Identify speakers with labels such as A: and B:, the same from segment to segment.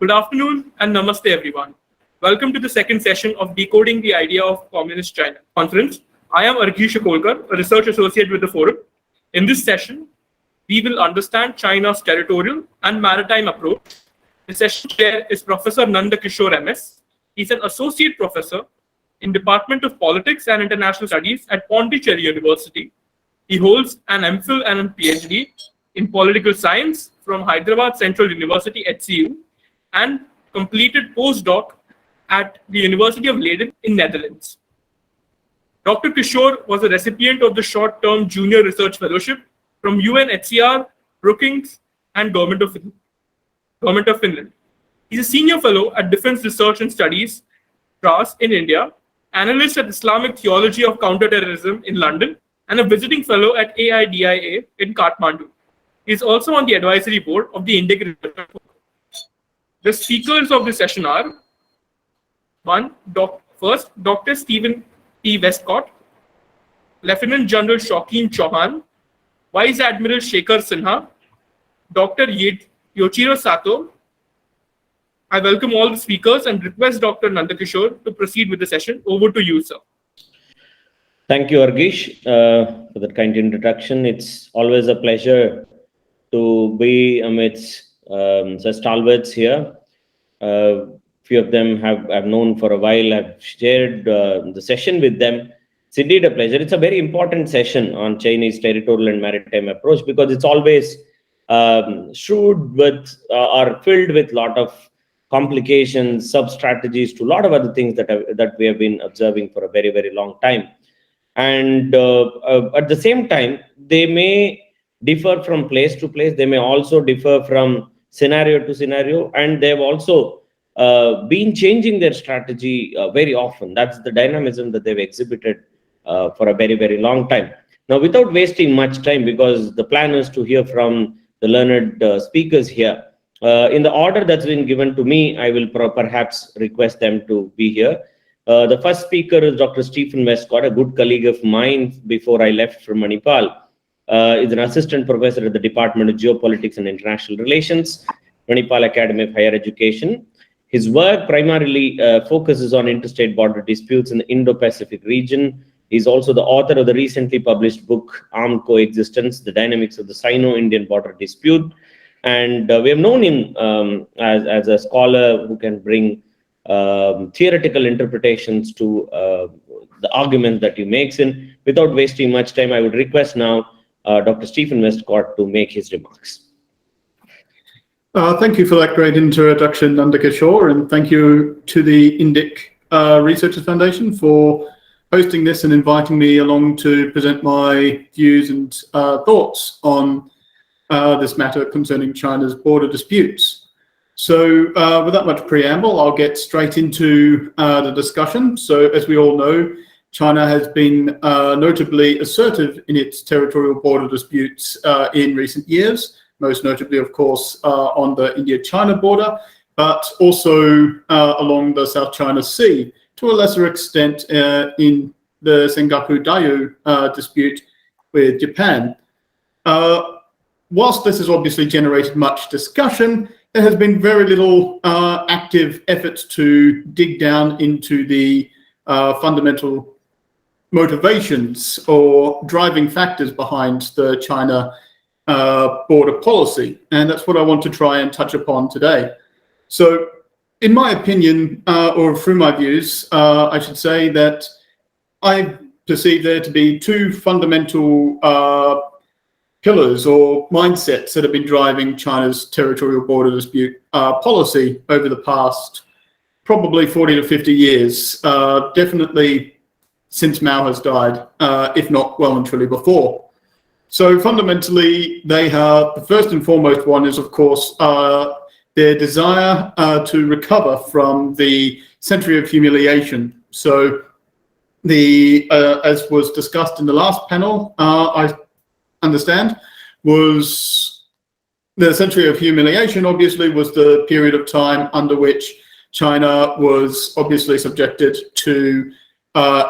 A: Good afternoon and namaste everyone. Welcome to the second session of Decoding the Idea of Communist China conference. I am Yoichiro Sato, a research associate with the forum. In this session, we will understand China's territorial and maritime approach. The session chair is Professor Nanda Kishor MS. He's an associate professor in Department of Politics and International Studies at Pondicherry University. He holds an MPhil and a PhD in political science from Hyderabad Central University HCU and completed postdoc at the University of Leiden in Netherlands. Dr. Kishor was a recipient of the short-term Junior Research Fellowship from UNHCR, Brookings, and Government of Finland. He's a senior fellow at Defense Research and Studies, TRAS in India, analyst at Islamic Theology of Counterterrorism in London, and a visiting fellow at AIDIA in Kathmandu. He is also on the advisory board of the Indic Research Forum. The speakers of this session are first, Dr. Stephen P. Westcott, Lieutenant General Shokin Chauhan, Vice Admiral Shekhar Sinha, Dr. Yoichiro Sato. I welcome all the speakers and request Dr. Nanda Kishor to proceed with the session. Over to you, sir.
B: Thank you, Argish, for that kind introduction. It's always a pleasure to be amidst such stalwarts here. Few of them I've known for a while. I've shared the session with them. It's indeed a pleasure. It's a very important session on Chinese territorial and maritime approach because it's always shrewd with or filled with a lot of complications, sub-strategies to a lot of other things that we have been observing for a very, very long time. And at the same time, they may differ from place to place. They may also differ from scenario to scenario. And they've also been changing their strategy very often. That's the dynamism that they've exhibited for a very, very long time. Now, without wasting much time, because the plan is to hear from the learned speakers here, in the order that's been given to me, I will perhaps request them to be here. The first speaker is Dr. Stephen Westcott, a good colleague of mine before I left from Manipal. He's an assistant professor at the Department of Geopolitics and International Relations, Manipal Academy of Higher Education. His work primarily focuses on interstate border disputes in the Indo-Pacific region. He's also the author of the recently published book, Armed Coexistence, The Dynamics of the Sino-Indian Border Dispute. And we have known him as a scholar who can bring theoretical interpretations to the argument that he makes. And without wasting much time, I would request now Dr. Stephen Westcott to make his remarks.
C: Thank you for that great introduction, Nanda Kishor, and thank you to the Indic Researchers Foundation for hosting this and inviting me along to present my views and thoughts on this matter concerning China's border disputes. So without much preamble, I'll get straight into the discussion. So as we all know, China has been notably assertive in its territorial border disputes in recent years, most notably, of course, on the India-China border, but also along the South China Sea, to a lesser extent in the Sengaku-Dayu dispute with Japan. Whilst this has obviously generated much discussion, there has been very little active efforts to dig down into the fundamental motivations or driving factors behind the China border policy. And that's what I want to try and touch upon today. So in my opinion, or through my views, I should say that I perceive there to be two fundamental pillars or mindsets that have been driving China's territorial border dispute policy over the past probably 40 to 50 years, definitely since Mao has died, if not well and truly before. So fundamentally, they have, the first and foremost one is, of course, their desire to recover from the century of humiliation. So as was discussed in the last panel, I understand, was the century of humiliation obviously was the period of time under which China was obviously subjected to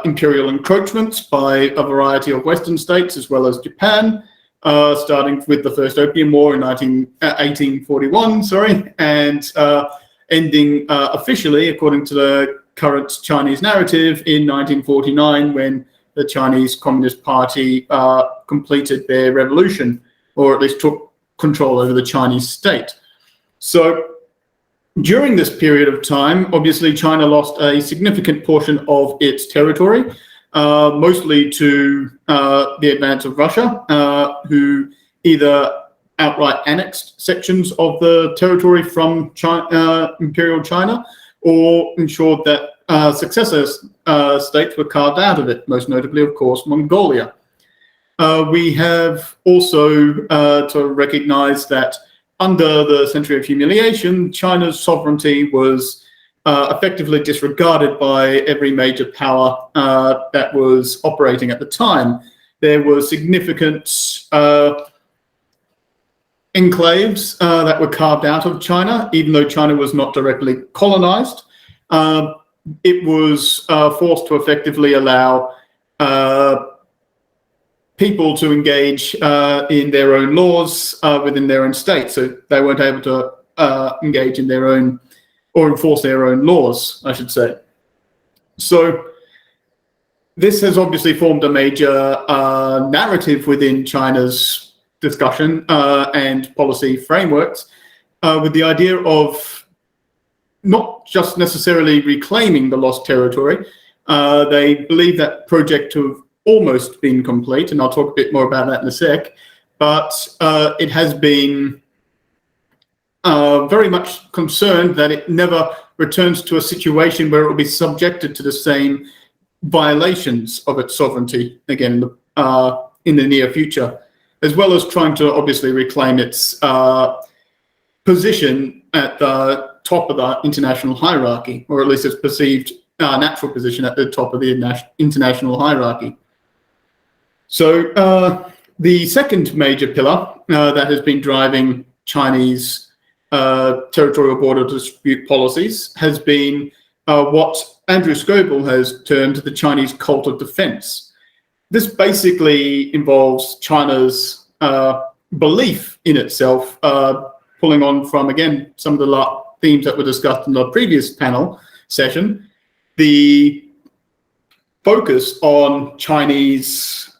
C: imperial encroachments by a variety of Western states as well as Japan, starting with the First Opium War in 1841, and ending officially, according to the current Chinese narrative, in 1949, when the Chinese Communist Party completed their revolution, or at least took control over the Chinese state. So during this period of time, obviously China lost a significant portion of its territory, mostly to the advance of Russia, who either outright annexed sections of the territory from Imperial China, or ensured that successor states were carved out of it, most notably, of course, Mongolia. We have also to recognize that under the Century of Humiliation, China's sovereignty was effectively disregarded by every major power that was operating at the time. There were significant enclaves that were carved out of China, even though China was not directly colonized. It was forced to effectively allow people to engage in their own laws within their own state. So they weren't able to engage in their own, or enforce their own laws, I should say. So this has obviously formed a major narrative within China's discussion and policy frameworks, with the idea of not just necessarily reclaiming the lost territory. They believe that project to have almost been complete, and I'll talk a bit more about that in a sec, but it has been very much concerned that it never returns to a situation where it will be subjected to the same violations of its sovereignty again in the near future, as well as trying to obviously reclaim its position at the top of the international hierarchy, or at least its perceived natural position at the top of the international hierarchy. So the second major pillar that has been driving Chinese territorial border dispute policies has been what Andrew Scoble has termed the Chinese cult of defense. This basically involves China's belief in itself, pulling on from, again, some of the themes that were discussed in the previous panel session. The focus on Chinese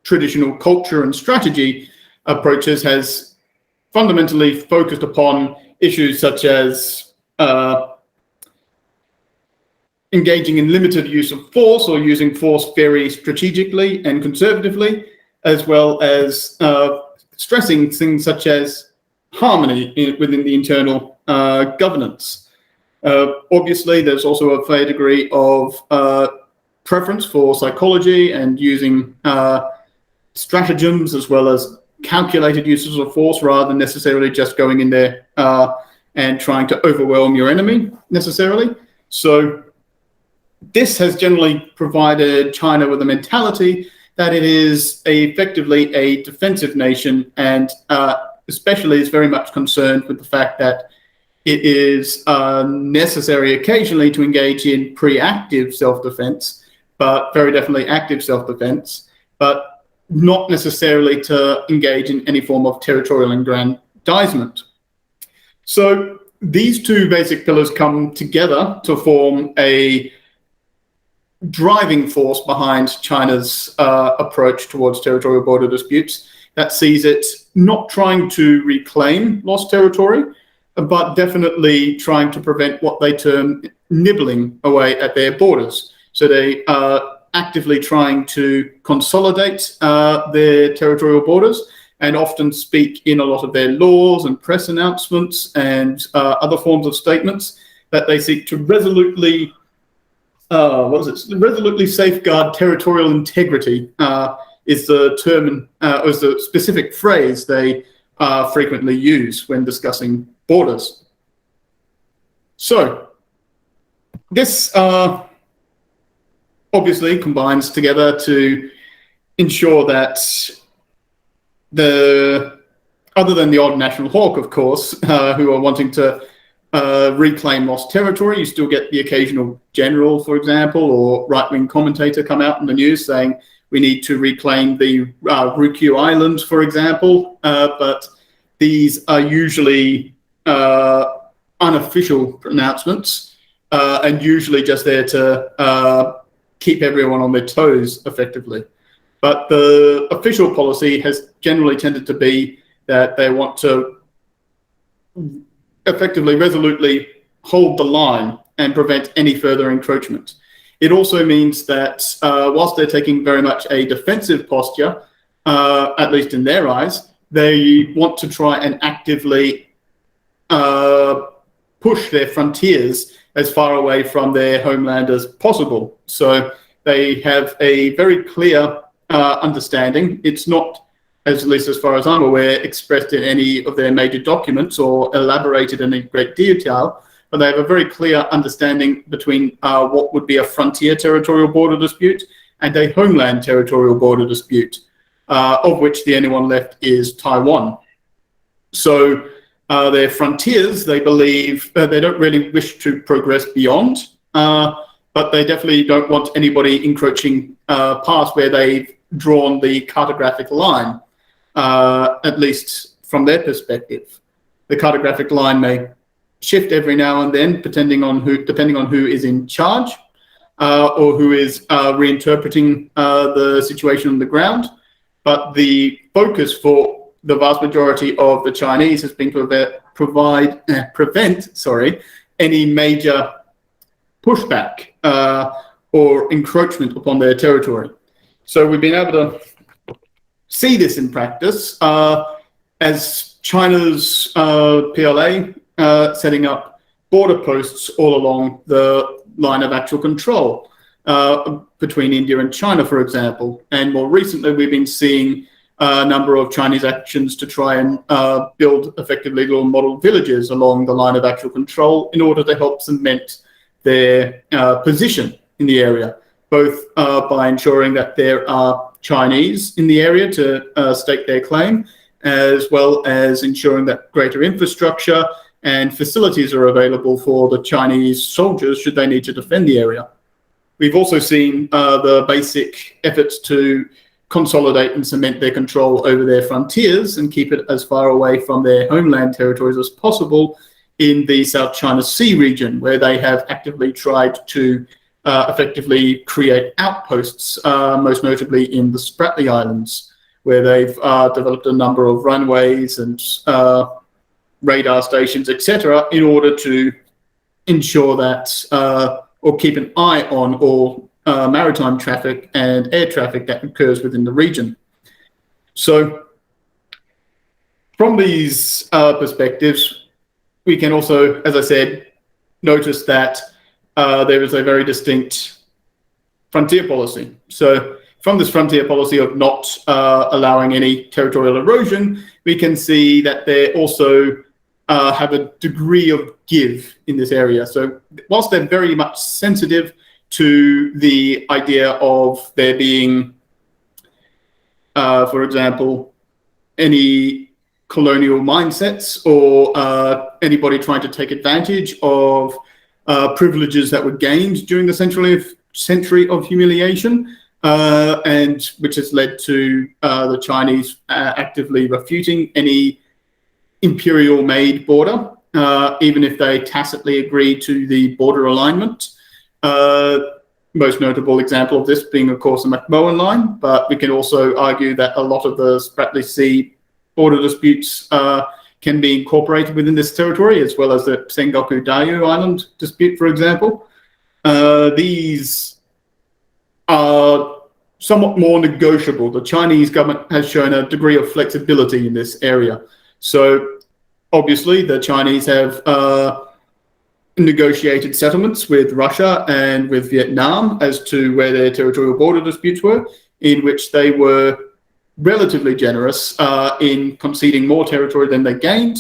C: traditional culture and strategy approaches has fundamentally focused upon issues such as engaging in limited use of force, or using force very strategically and conservatively, as well as stressing things such as harmony within the internal governance. Obviously, there's also a fair degree of preference for psychology and using stratagems as well as calculated uses of force, rather than necessarily just going in there and trying to overwhelm your enemy necessarily. So this has generally provided China with a mentality that it is effectively a defensive nation, and especially is very much concerned with the fact that it is necessary occasionally to engage in pre-active self-defense, but very definitely active self-defense, but not necessarily to engage in any form of territorial aggrandizement. So these two basic pillars come together to form a driving force behind China's approach towards territorial border disputes that sees it not trying to reclaim lost territory, but definitely trying to prevent what they term nibbling away at their borders. So they are actively trying to consolidate their territorial borders, and often speak in a lot of their laws and press announcements and other forms of statements that they seek to resolutely safeguard territorial integrity, is the term, is the specific phrase they frequently use when discussing borders. So this obviously combines together to ensure that other than the odd national hawk, of course, who are wanting to reclaim lost territory, you still get the occasional general, for example, or right-wing commentator come out in the news saying we need to reclaim the Ryukyu Islands, for example, but these are usually unofficial pronouncements, and usually just there to keep everyone on their toes effectively. But the official policy has generally tended to be that they want to effectively, resolutely hold the line and prevent any further encroachment. It also means that whilst they're taking very much a defensive posture, at least in their eyes, they want to try and actively push their frontiers as far away from their homeland as possible. So they have a very clear understanding. It's not, at least as far as I'm aware, expressed in any of their major documents or elaborated in any great detail, but they have a very clear understanding between what would be a frontier territorial border dispute and a homeland territorial border dispute, of which the only one left is Taiwan. So their frontiers, they believe, they don't really wish to progress beyond, but they definitely don't want anybody encroaching past where they've drawn the cartographic line, at least from their perspective. The cartographic line may shift every now and then, depending on who is in charge, or who is reinterpreting the situation on the ground. But the focus for the vast majority of the Chinese has been to prevent any major pushback or encroachment upon their territory. So we've been able to see this in practice as China's PLA setting up border posts all along the line of actual control between India and China, for example. And more recently, we've been seeing a number of Chinese actions to try and build effectively little model villages along the line of actual control in order to help cement their position in the area, both by ensuring that there are Chinese in the area to stake their claim, as well as ensuring that greater infrastructure and facilities are available for the Chinese soldiers should they need to defend the area. We've also seen the basic efforts to consolidate and cement their control over their frontiers and keep it as far away from their homeland territories as possible in the South China Sea region, where they have actively tried to effectively create outposts, most notably in the Spratly Islands, where they've developed a number of runways and radar stations, etc., in order to ensure that or keep an eye on all maritime traffic and air traffic that occurs within the region. So from these perspectives, we can also, as I said, notice that there is a very distinct frontier policy. So from this frontier policy of not allowing any territorial erosion, we can see that they also have a degree of give in this area. So whilst they're very much sensitive to the idea of there being, for example, any colonial mindsets or anybody trying to take advantage of privileges that were gained during the century of humiliation, and which has led to the Chinese actively refuting any imperial-made border, even if they tacitly agree to the border alignment. Most notable example of this being, of course, the McMahon line, but we can also argue that a lot of the Spratly Sea border disputes can be incorporated within this territory, as well as the Sengoku Dayu Island dispute, for example. These are somewhat more negotiable. The Chinese government has shown a degree of flexibility in this area. So obviously the Chinese have negotiated settlements with Russia and with Vietnam as to where their territorial border disputes were, in which they were relatively generous in conceding more territory than they gained.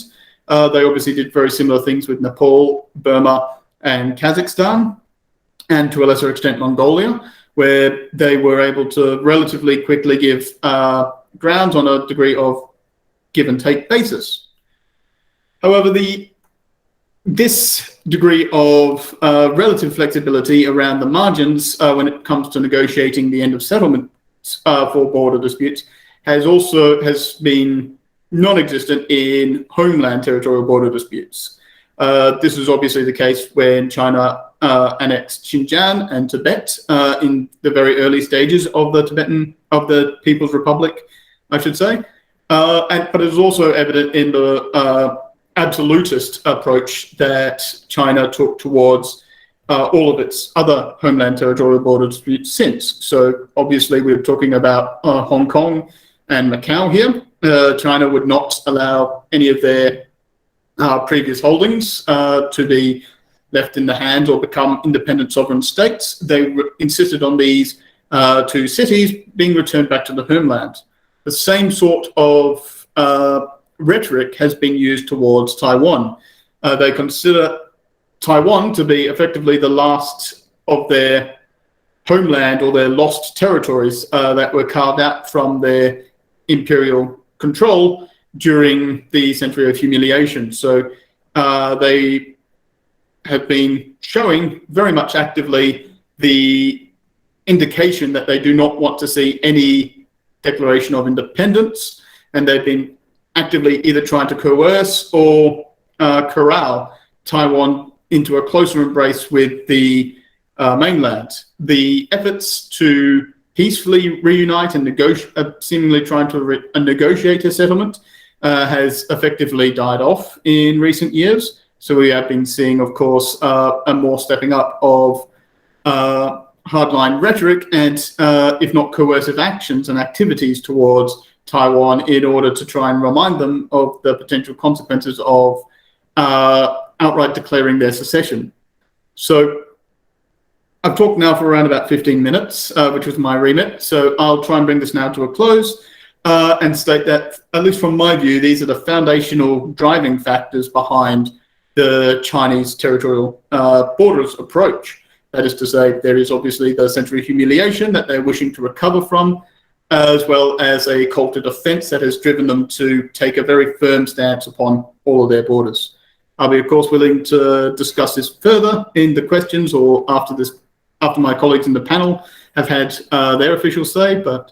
C: They obviously did very similar things with Nepal, Burma, and Kazakhstan, and to a lesser extent Mongolia, where they were able to relatively quickly give ground on a degree of give and take basis. However, this degree of relative flexibility around the margins when it comes to negotiating the end of settlement for border disputes has been non-existent in homeland territorial border disputes. This was obviously the case when China annexed Xinjiang and Tibet in the very early stages of the People's Republic, I should say. But it was also evident in the absolutist approach that China took towards all of its other homeland territorial border disputes since. So obviously we're talking about Hong Kong and Macau here. China would not allow any of their previous holdings to be left in the hands or become independent sovereign states. They insisted on these two cities being returned back to the homeland. The same sort of rhetoric has been used towards Taiwan. They consider Taiwan to be effectively the last of their homeland or their lost territories that were carved out from their imperial control during the Century of Humiliation. So they have been showing very much actively the indication that they do not want to see any declaration of independence, and they've been actively either trying to coerce or corral Taiwan into a closer embrace with the mainland. The efforts to peacefully reunite and seemingly trying to negotiate a settlement has effectively died off in recent years. So we have been seeing, of course, a more stepping up of hardline rhetoric and, if not coercive actions and activities towards Taiwan in order to try and remind them of the potential consequences of outright declaring their secession. So I've talked now for around about 15 minutes, which was my remit. So I'll try and bring this now to a close and state that, at least from my view, these are the foundational driving factors behind the Chinese territorial borders approach. That is to say, there is obviously the Century of Humiliation that they're wishing to recover from, as well as a cult of defense that has driven them to take a very firm stance upon all of their borders. I'll be, of course, willing to discuss this further in the questions or after my colleagues in the panel have had their official say, but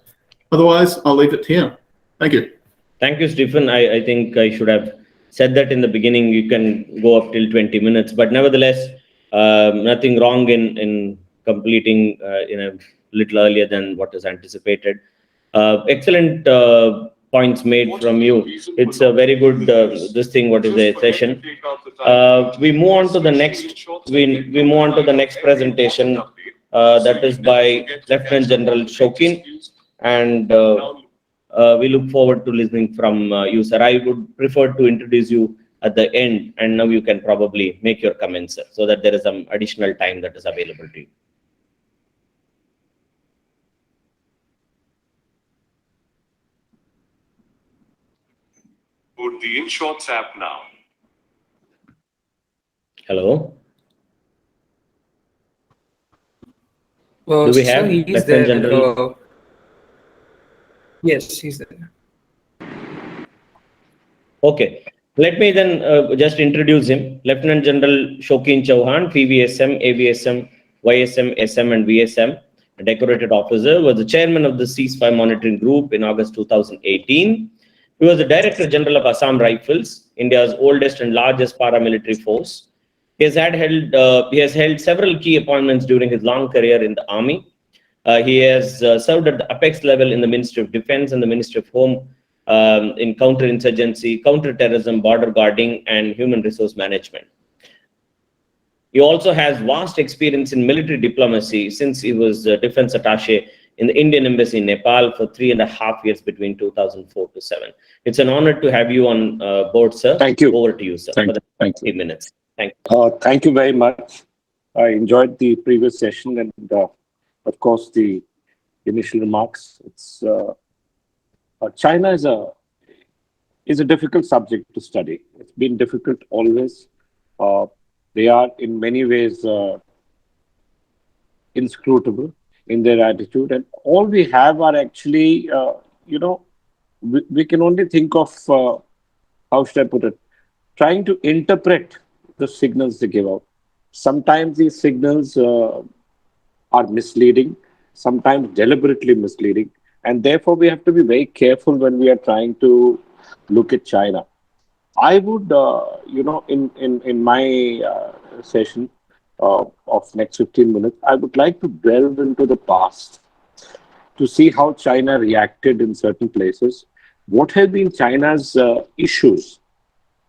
C: otherwise, I'll leave it here. Thank you.
B: Thank you, Stephen. I think I should have said that in the beginning. You can go up till 20 minutes, but nevertheless, nothing wrong in completing in a little earlier than what is anticipated. Excellent points made from you. It's a very good what is the session. We move on to the next. We move on to the next presentation. That is by Lieutenant General Shokin, and we look forward to listening from you, sir. I would prefer to introduce you at the end, and now you can probably make your comments, sir, so that there is some additional time that is available to you.
D: Put the InShots app now.
B: Hello.
E: Well,
B: Do we have
E: he's
B: Lieutenant
E: there.
B: General?
E: Yes, he's there.
B: Okay. Let me then just introduce him. Lieutenant General Shokin Chouhan, PVSM, AVSM, YSM, SM, and VSM, a decorated officer, was the chairman of the ceasefire monitoring group in August 2018. He was the Director General of Assam Rifles, India's oldest and largest paramilitary force. He has held several key appointments during his long career in the army. He has served at the apex level in the Ministry of Defense and the Ministry of Home in counterinsurgency, counterterrorism, border guarding, and human resource management. He also has vast experience in military diplomacy since he was defense attaché in the Indian Embassy in Nepal for 3.5 years between 2004 to 7. It's an honor to have you on board, sir.
F: Thank you.
B: Over to you, sir.
F: Thank
B: for the
F: you.
B: 3 minutes. Thank you.
F: Thank you very much. I enjoyed the previous session and, of course, the initial remarks. It's China is a difficult subject to study. It's been difficult always. They are in many ways inscrutable in their attitude, and all we have are actually, we can only think of, how should I put it, trying to interpret the signals they give out. Sometimes these signals are misleading, sometimes deliberately misleading, and therefore we have to be very careful when we are trying to look at China. I would, in my session of next 15 minutes, I would like to delve into the past to see how China reacted in certain places. What have been China's issues,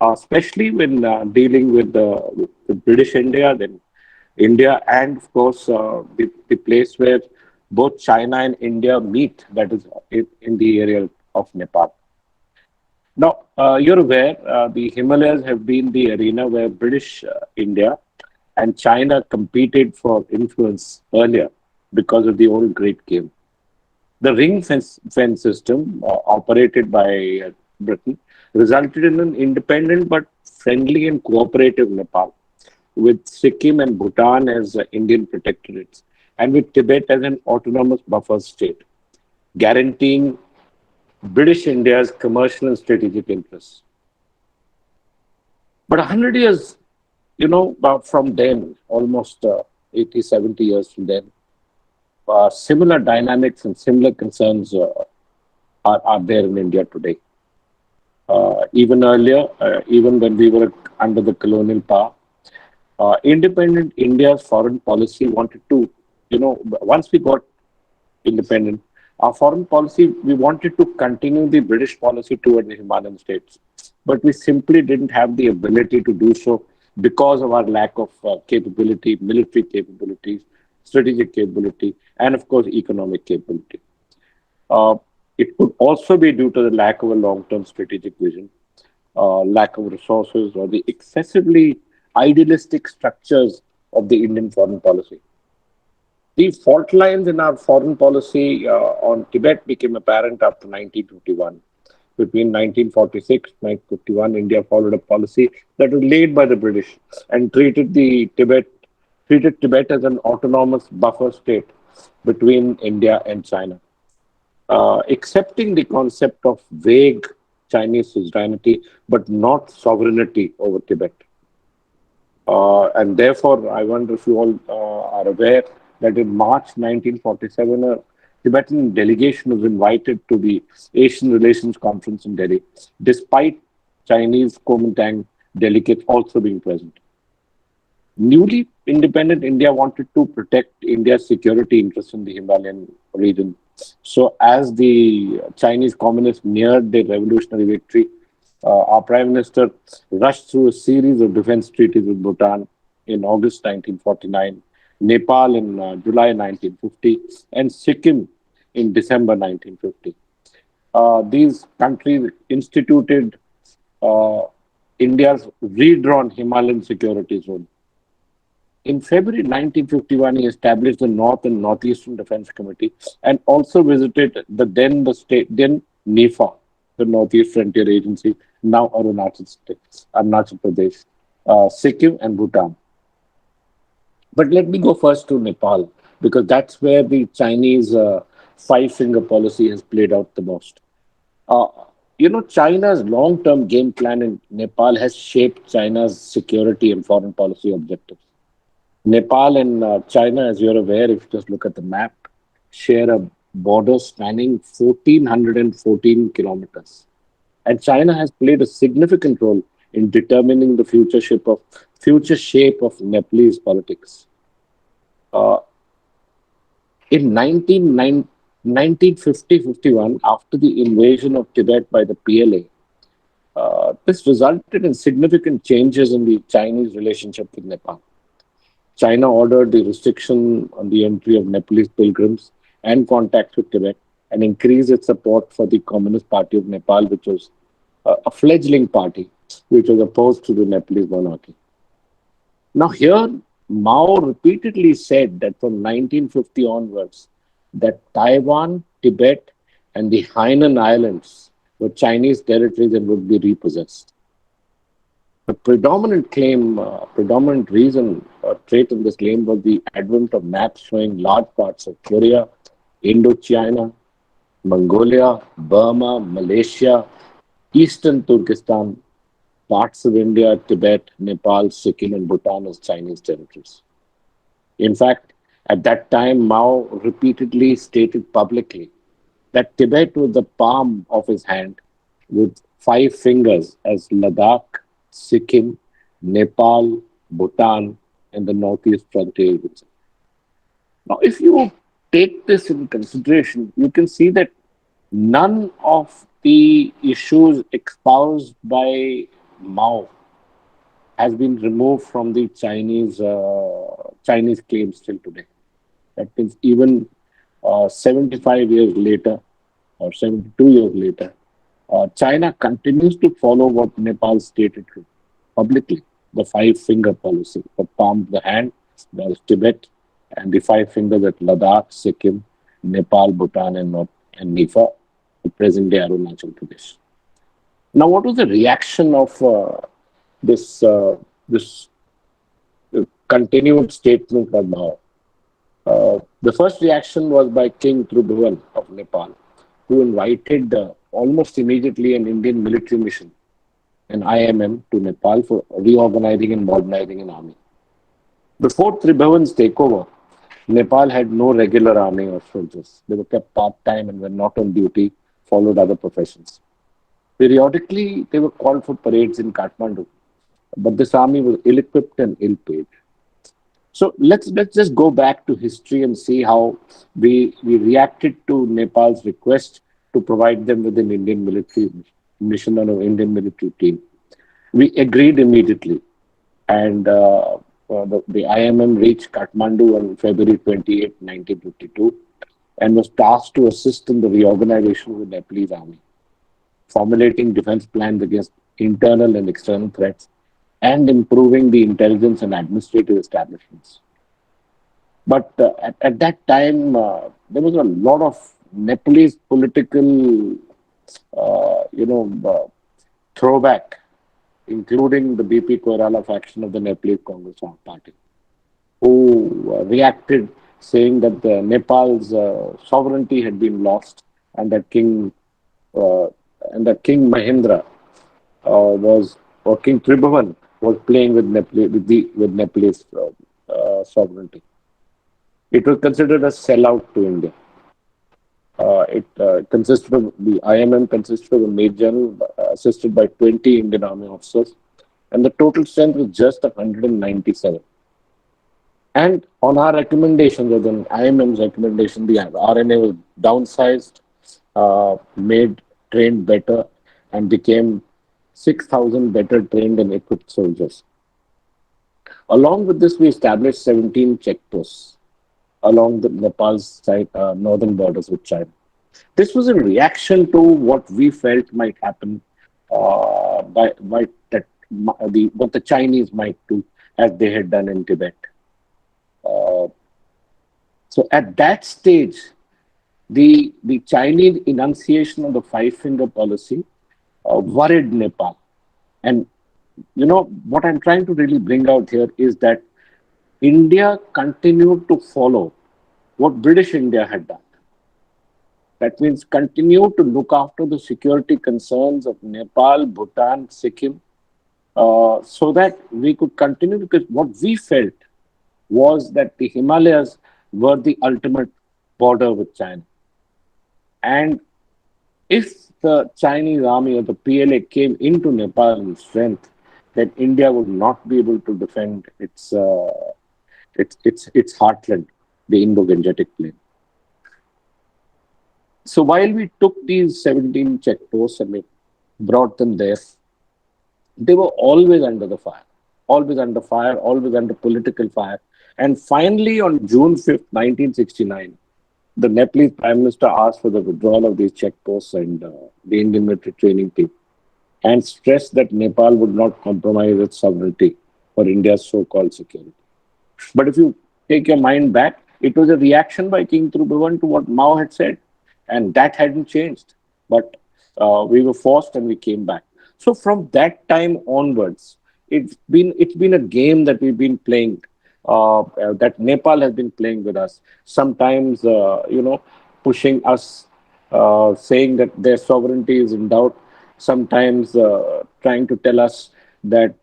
F: especially when dealing with the British India, then India, and of course the place where both China and India meet, that is in the area of Nepal. Now, you're aware the Himalayas have been the arena where British India and China competed for influence earlier because of the old Great Game. The fence system, operated by Britain, resulted in an independent but friendly and cooperative Nepal, with Sikkim and Bhutan as Indian protectorates, and with Tibet as an autonomous buffer state, guaranteeing British India's commercial and strategic interests. But 100 years, from then, almost 80, 70 years from then, similar dynamics and similar concerns are there in India today. Even earlier, even when we were under the colonial power, independent India's foreign policy wanted to, once we got independent, our foreign policy, we wanted to continue the British policy toward the Himalayan states. But we simply didn't have the ability to do so because of our lack of capability, military capabilities, strategic capability, and of course, economic capability. Uh, it could also be due to the lack of a long-term strategic vision, lack of resources, or the excessively idealistic structures of the Indian foreign policy. The fault lines in our foreign policy on Tibet became apparent after 1951. Between 1946 and 1951, India followed a policy that was laid by the British and treated Tibet as an autonomous buffer state between India and China, accepting the concept of vague Chinese suzerainty but not sovereignty over Tibet. And therefore, I wonder if you all are aware that in March 1947, a Tibetan delegation was invited to the Asian Relations Conference in Delhi, despite Chinese Kuomintang delegates also being present. Newly independent India wanted to protect India's security interests in the Himalayan region. So, as the Chinese communists neared their revolutionary victory, our Prime Minister rushed through a series of defense treaties with Bhutan in August 1949, Nepal in July 1950, and Sikkim in December 1950. These countries instituted uh, India's redrawn Himalayan security zone. In February 1951, he established the North and Northeastern Defense Committee and also visited then NEFA, the Northeast Frontier Agency, now Arunachal Pradesh, Sikkim, and Bhutan. But let me go first to Nepal, because that's where the Chinese five-finger policy has played out the most. Uh, China's long-term game plan in Nepal has shaped China's security and foreign policy objectives. Nepal and China, as you're aware, if you just look at the map, share a border spanning 1,414 kilometers. And China has played a significant role in determining the future shape of Nepalese politics. Uh, in 1950-51, after the invasion of Tibet by the PLA, this resulted in significant changes in the Chinese relationship with Nepal. China ordered the restriction on the entry of Nepalese pilgrims and contacts with Tibet, and increased its support for the Communist Party of Nepal, which was a fledgling party which was opposed to the Nepalese monarchy. Now, here, Mao repeatedly said that from 1950 onwards, that Taiwan, Tibet, and the Hainan Islands were Chinese territories and would be repossessed. The predominant reason or trait of this claim was the advent of maps showing large parts of Korea, Indochina, Mongolia, Burma, Malaysia, Eastern Turkestan, parts of India, Tibet, Nepal, Sikkim, and Bhutan as Chinese territories. In fact, at that time, Mao repeatedly stated publicly that Tibet was the palm of his hand, with five fingers as Ladakh, Sikkim, Nepal, Bhutan, and the Northeast Frontier region. Now, if you take this in consideration, you can see that none of the issues espoused by Mao has been removed from the Chinese claims till today. That means even 75 years later or 72 years later, China continues to follow what Nepal stated publicly, the five-finger policy, the palm of the hand, there's Tibet, and the five fingers at Ladakh, Sikkim, Nepal, Bhutan, and Nepal, the present-day Arunachal Pradesh. Now, what was the reaction of this continued statement by Mao? The first reaction was by King Tribhuvan of Nepal, who invited almost immediately an Indian military mission, an IMM, to Nepal for reorganizing and modernizing an army. Before Tribhuvan's takeover, Nepal had no regular army or soldiers. They were kept part-time and were not on duty, followed other professions. Periodically, they were called for parades in Kathmandu, but this army was ill-equipped and ill-paid. So let's just go back to history and see how we reacted to Nepal's request to provide them with an Indian military mission or an Indian military team. We agreed immediately, and the IMM reached Kathmandu on February 28, 1952, and was tasked to assist in the reorganization of the Nepalese army, formulating defense plans against internal and external threats, and improving the intelligence and administrative establishments. But at that time, there was a lot of Nepalese political, throwback, including the BP Koirala faction of the Nepalese Congress Party, who reacted saying that Nepal's sovereignty had been lost and that King Mahendra or King Tribhuvan was playing with Nepalese sovereignty. It was considered a sellout to India. The IMM consisted of a Major General assisted by 20 Indian Army officers, and the total strength was just 197. And on our recommendations, or the IMM's recommendation, the RNA was downsized, trained better, and became 6,000 better trained and equipped soldiers. Along with this, we established 17 checkposts along the Nepal's northern borders with China. This was in reaction to what we felt might happen what the Chinese might do, as they had done in Tibet. So at that stage, the Chinese enunciation of the five-finger policy worried Nepal. And what I'm trying to really bring out here is that India continued to follow what British India had done. That means continue to look after the security concerns of Nepal, Bhutan, Sikkim, so that we could continue, because what we felt was that the Himalayas were the ultimate border with China. And if the Chinese army or the PLA came into Nepal in strength, then India would not be able to defend its heartland, the Indo-Gangetic Plain. So while we took these 17 checkposts and we brought them there, they were always under the fire, always under fire, always under political fire. And finally, on June 5th, 1969, the Nepalese Prime Minister asked for the withdrawal of these checkposts and the Indian military training team, and stressed that Nepal would not compromise its sovereignty for India's so-called security. But if you take your mind back, it was a reaction by King Tribhuvan to what Mao had said, and that hadn't changed. But we were forced and we came back. So from that time onwards, it's been a game that we've been playing, that Nepal has been playing with us. Sometimes, pushing us, saying that their sovereignty is in doubt. Sometimes trying to tell us that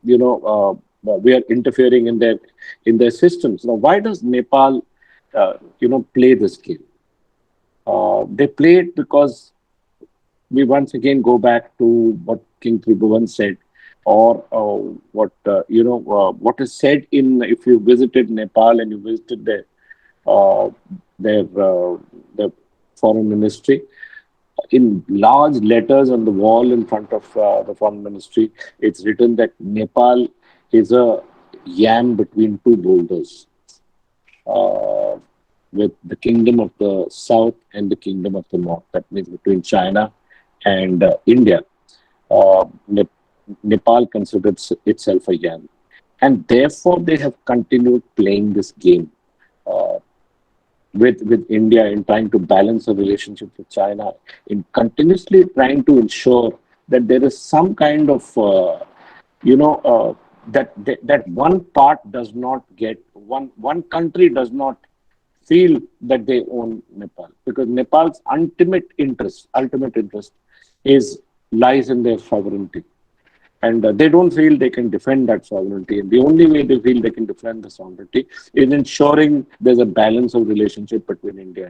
F: we are interfering in their systems. Now, why does Nepal, play this game? They play it because we once again go back to what King Tribhuvan said, or what is said in, if you visited Nepal and you visited uh, their foreign ministry, in large letters on the wall in front of the foreign ministry, it's written that Nepal is a yam between two boulders, uh, with the kingdom of the south and the kingdom of the north. That means between China and India. Nepal considers itself a yam, and therefore they have continued playing this game uh, with India in trying to balance the relationship with China, in continuously trying to ensure that there is some kind of you know that one part does not get one country does not feel that they own Nepal, because Nepal's ultimate interest is lies in their sovereignty, and they don't feel they can defend that sovereignty. And the only way they feel they can defend the sovereignty is ensuring there's a balance of relationship between India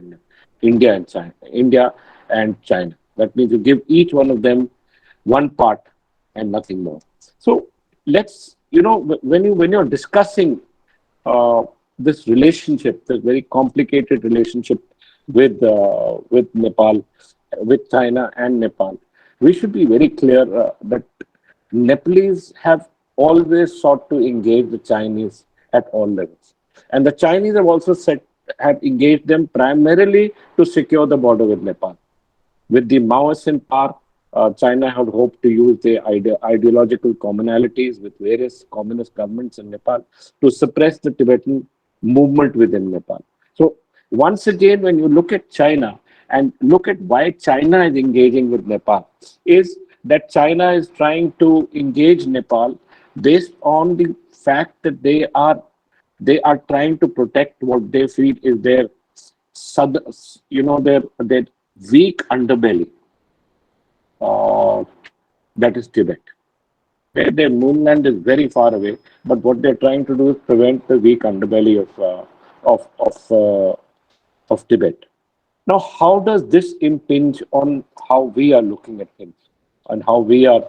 F: and China. That means you give each one of them one part and nothing more. So let's, when you're discussing this relationship, this very complicated relationship with Nepal, with China and Nepal, we should be very clear that Nepalese have always sought to engage the Chinese at all levels, and the Chinese have also have engaged them primarily to secure the border with Nepal. With the Maoists in power, China had hoped to use their ideological commonalities with various communist governments in Nepal to suppress the Tibetan movement within Nepal. So once again, when you look at China and look at why China is engaging with Nepal, is that China is trying to engage Nepal based on the fact that they are trying to protect what they feel is their their weak underbelly, uh, that is Tibet. Their moonland is very far away, but what they're trying to do is prevent the weak underbelly of of uh, of Tibet. Now, how does this impinge on how we are looking at things, and how we are,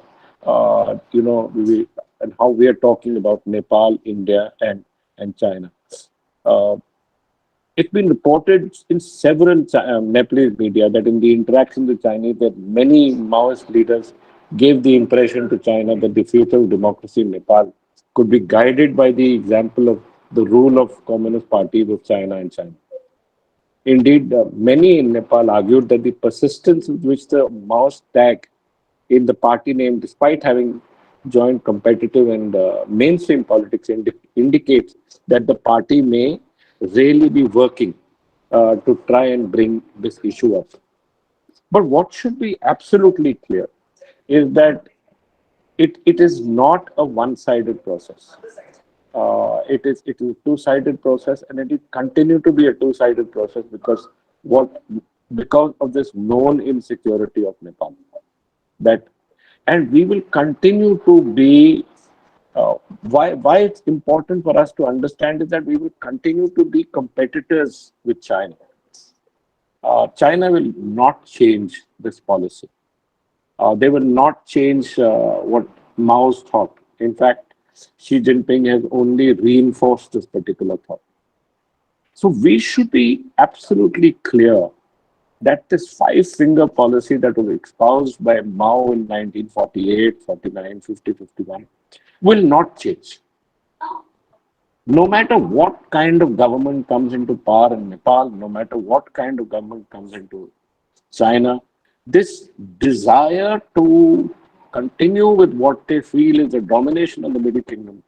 F: and how we are talking about Nepal, India, and China? Uh, it's been reported in several Nepalese media that in the interaction with Chinese, that many Maoist leaders gave the impression to China that the future of democracy in Nepal could be guided by the example of the rule of communist parties of China and China. Indeed, many in Nepal argued that the persistence with which the Maoist tag in the party name, despite having joined competitive and mainstream politics, indicates that the party may really be working to try and bring this issue up. But what should be absolutely clear is that it is not a one-sided process. It is a two-sided process, and it will continue to be a two-sided process what because of this known insecurity of Nepal. That, and we will continue to be. Why it's important for us to understand is that we will continue to be competitors with China. China will not change this policy. They will not change what Mao's thought. In fact, Xi Jinping has only reinforced this particular thought. So we should be absolutely clear that this five-finger policy that was espoused by Mao in 1948, 49, 50, 51 will not change. No matter what kind of government comes into power in Nepal, no matter what kind of government comes into China, this desire to continue with what they feel is the domination of the Middle Kingdom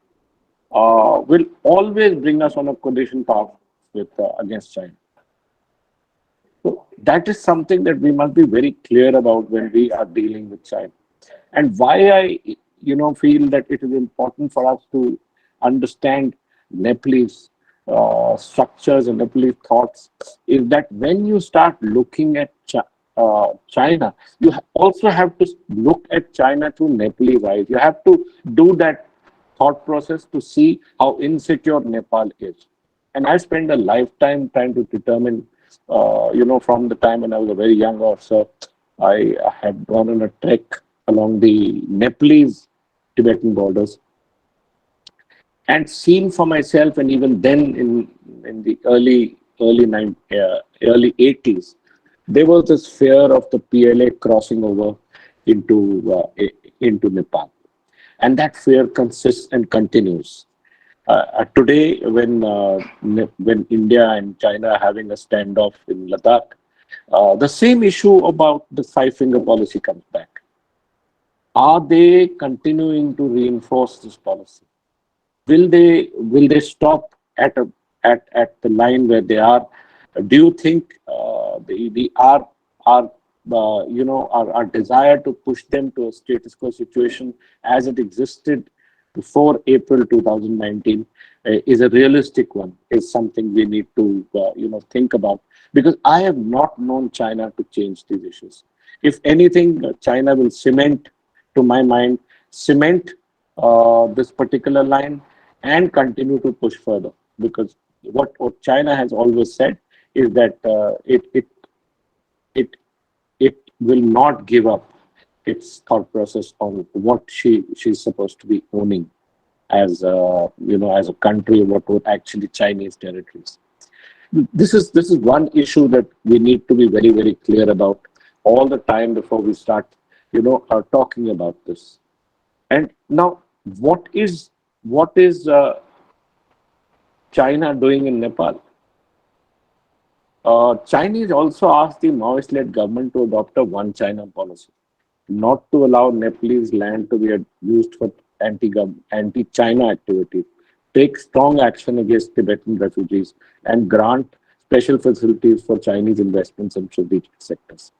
F: will always bring us on a collision path with against China. So that is something that we must be very clear about when we are dealing with China. And why I, feel that it is important for us to understand Nepalese structures and Nepalese thoughts is that when you start looking at China, you also have to look at China through Nepalese eyes. You have to do that thought process to see how insecure Nepal is. And I spent a lifetime trying to determine, from the time when I was a very young officer, I had gone on a trek along the Nepalese Tibetan borders and seen for myself, and even then in the early 80s, there was this fear of the PLA crossing over into Nepal, and that fear consists and continues. Today, when India and China are having a standoff in Ladakh, the same issue about the five-finger policy comes back. Are they continuing to reinforce this policy? Will they stop at the line where they are? Do you think our desire to push them to a status quo situation as it existed before April 2019 is a realistic one? Is something we need to think about, because I have not known China to change these issues. If anything, China will cement, to my mind, cement this particular line and continue to push further, because what China has always said is that it will not give up its thought process on what she's supposed to be owning as as a country, what were actually Chinese territories. This is one issue that we need to be very, very clear about all the time before we start talking about this. And now, what is China doing in Nepal? Chinese also asked the Maoist-led government to adopt a one China policy, not to allow Nepalese land to be used for anti-China activity, take strong action against Tibetan refugees, and grant special facilities for Chinese investments in strategic sectors.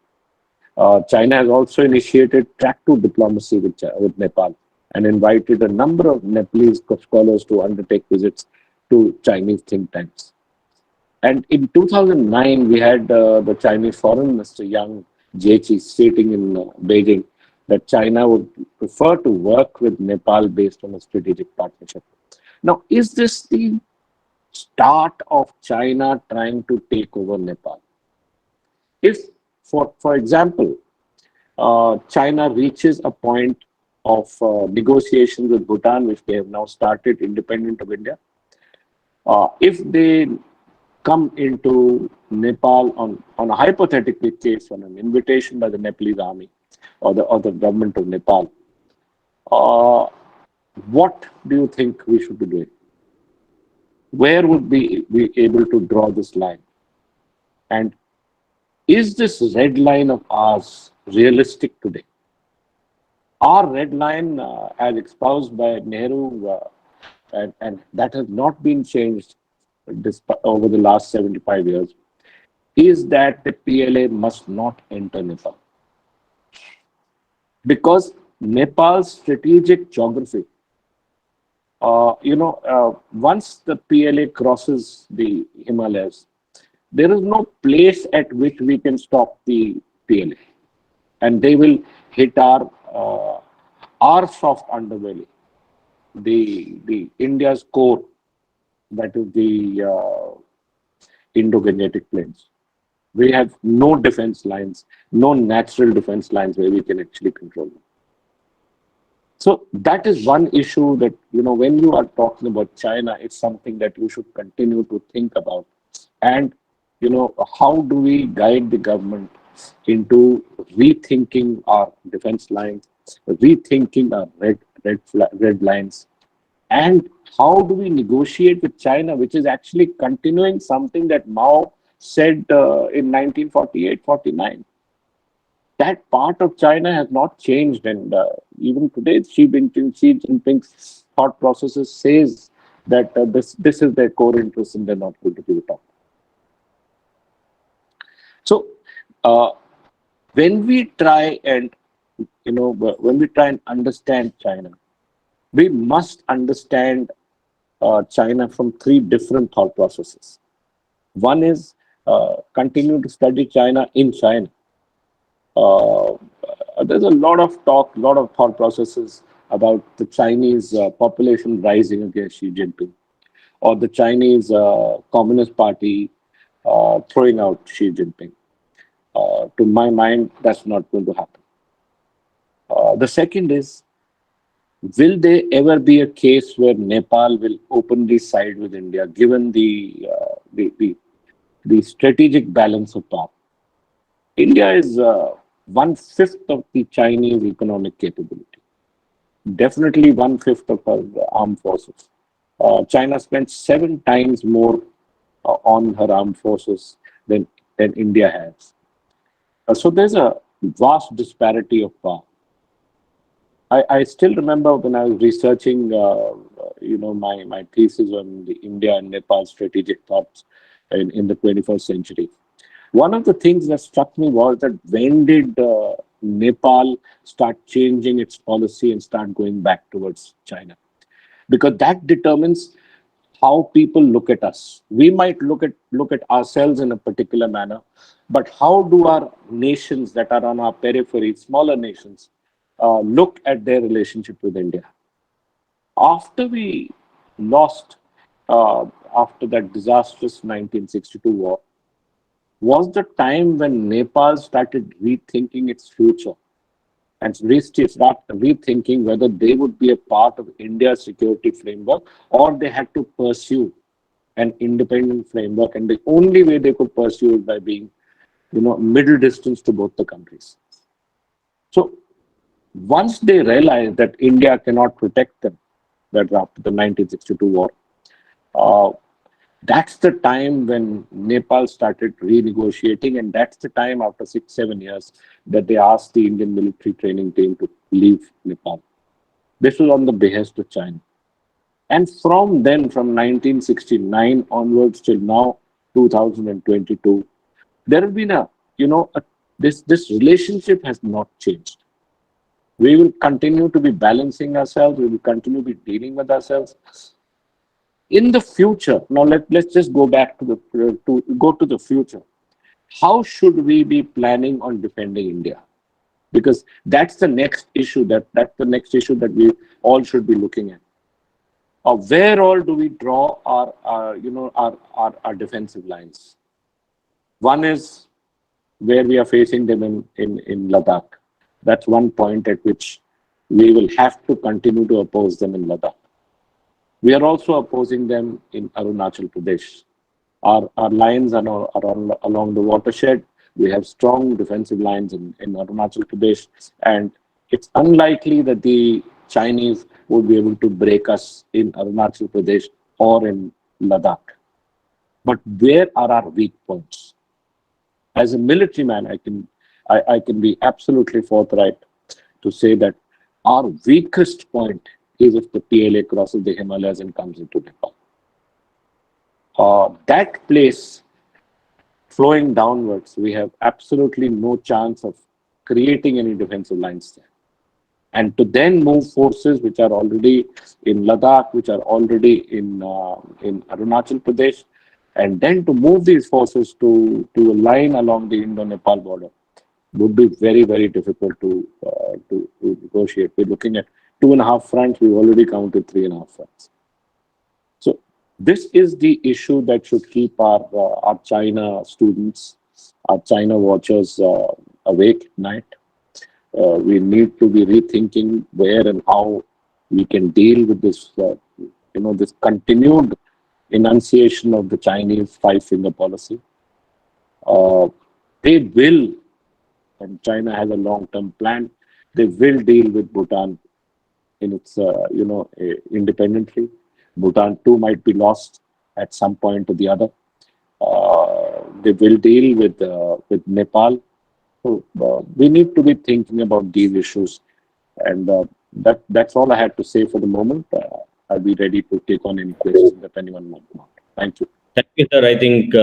F: China has also initiated track two diplomacy with Nepal and invited a number of Nepalese scholars to undertake visits to Chinese think tanks. And in 2009, we had the Chinese Foreign Minister Yang Jiechi stating in Beijing that China would prefer to work with Nepal based on a strategic partnership. Now, is this the start of China trying to take over Nepal? If, for example, China reaches a point of negotiations with Bhutan, which they have now started independent of India, if they come into Nepal on a hypothetical case, on an invitation by the Nepalese army or the government of Nepal, what do you think we should be doing? Where would we be able to draw this line? And is this red line of ours realistic today? Our red line, as espoused by Nehru, and that has not been changed over the last 75 years, is that the PLA must not enter Nepal. Because Nepal's strategic geography, once the PLA crosses the Himalayas, there is no place at which we can stop the PLA, and they will hit our soft underbelly, the India's core, that is the Indo-Gangetic Plains. We have no defense lines, no natural defense lines where we can actually control them. So that is one issue that, when you are talking about China, it's something that you should continue to think about. And, how do we guide the government into rethinking our defense lines, rethinking our red lines, and how do we negotiate with China, which is actually continuing something that Mao said in 1948-49. That part of China has not changed, and even today, Xi Jinping's thought processes says that this is their core interest, and they're not going to give it up. So, when we try and understand China, we must understand China from three different thought processes. One is continue to study China in China. There's a lot of talk, a lot of thought processes about the Chinese population rising against Xi Jinping, or the Chinese Communist Party throwing out Xi Jinping. To my mind, that's not going to happen. The second is, will there ever be a case where Nepal will openly side with India, given the strategic balance of power? India is 1/5 of the Chinese economic capability. Definitely 1/5 of our armed forces. China spends 7 times more on her armed forces than India has. So there's a vast disparity of power. I still remember when I was researching, my thesis on the India and Nepal strategic thoughts in the 21st century. One of the things that struck me was that when did Nepal start changing its policy and start going back towards China? Because that determines how people look at us. We might look at ourselves in a particular manner, but how do our nations that are on our periphery, smaller nations, look at their relationship with India? After we lost, after that disastrous 1962 war, was the time when Nepal started rethinking its future and start rethinking whether they would be a part of India's security framework or they had to pursue an independent framework, and the only way they could pursue it by being, middle distance to both the countries. So once they realized that India cannot protect them, that after the 1962 war, that's the time when Nepal started renegotiating, and that's the time after 6-7 years that they asked the Indian military training team to leave Nepal. This was on the behest of China. And from then, from 1969 onwards till now, 2022, there have been this relationship has not changed. We will continue to be balancing ourselves. We will continue to be dealing with ourselves. In the future, now let's just go back to the future. How should we be planning on defending India? Because that's the next issue that's the next issue that we all should be looking at. Where all do we draw our defensive lines? One is where we are facing them in Ladakh. That's one point at which we will have to continue to oppose them in Ladakh. We are also opposing them in Arunachal Pradesh. Our lines are along the watershed. We have strong defensive lines in Arunachal Pradesh, and it's unlikely that the Chinese would be able to break us in Arunachal Pradesh or in Ladakh. But where are our weak points? As a military man, I can be absolutely forthright to say that our weakest point is if the PLA crosses the Himalayas and comes into Nepal. That place, flowing downwards, we have absolutely no chance of creating any defensive lines there. And to then move forces which are already in Ladakh, which are already in Arunachal Pradesh, and then to move these forces to a line along the Indo-Nepal border would be very, very difficult to negotiate. We're looking at 2.5 fronts. We've already counted 3.5 fronts. So this is the issue that should keep our China students, our China watchers awake at night. We need to be rethinking where and how we can deal with this, this continued enunciation of the Chinese Fivefinger policy. They will, and China has a long-term plan, they will deal with Bhutan in its, independently. Bhutan too might be lost at some point or the other. They will deal with Nepal. So we need to be thinking about these issues, and that's all I had to say for the moment. I'll be ready to take on any questions that anyone might want. Thank you.
B: Thank you, sir. I think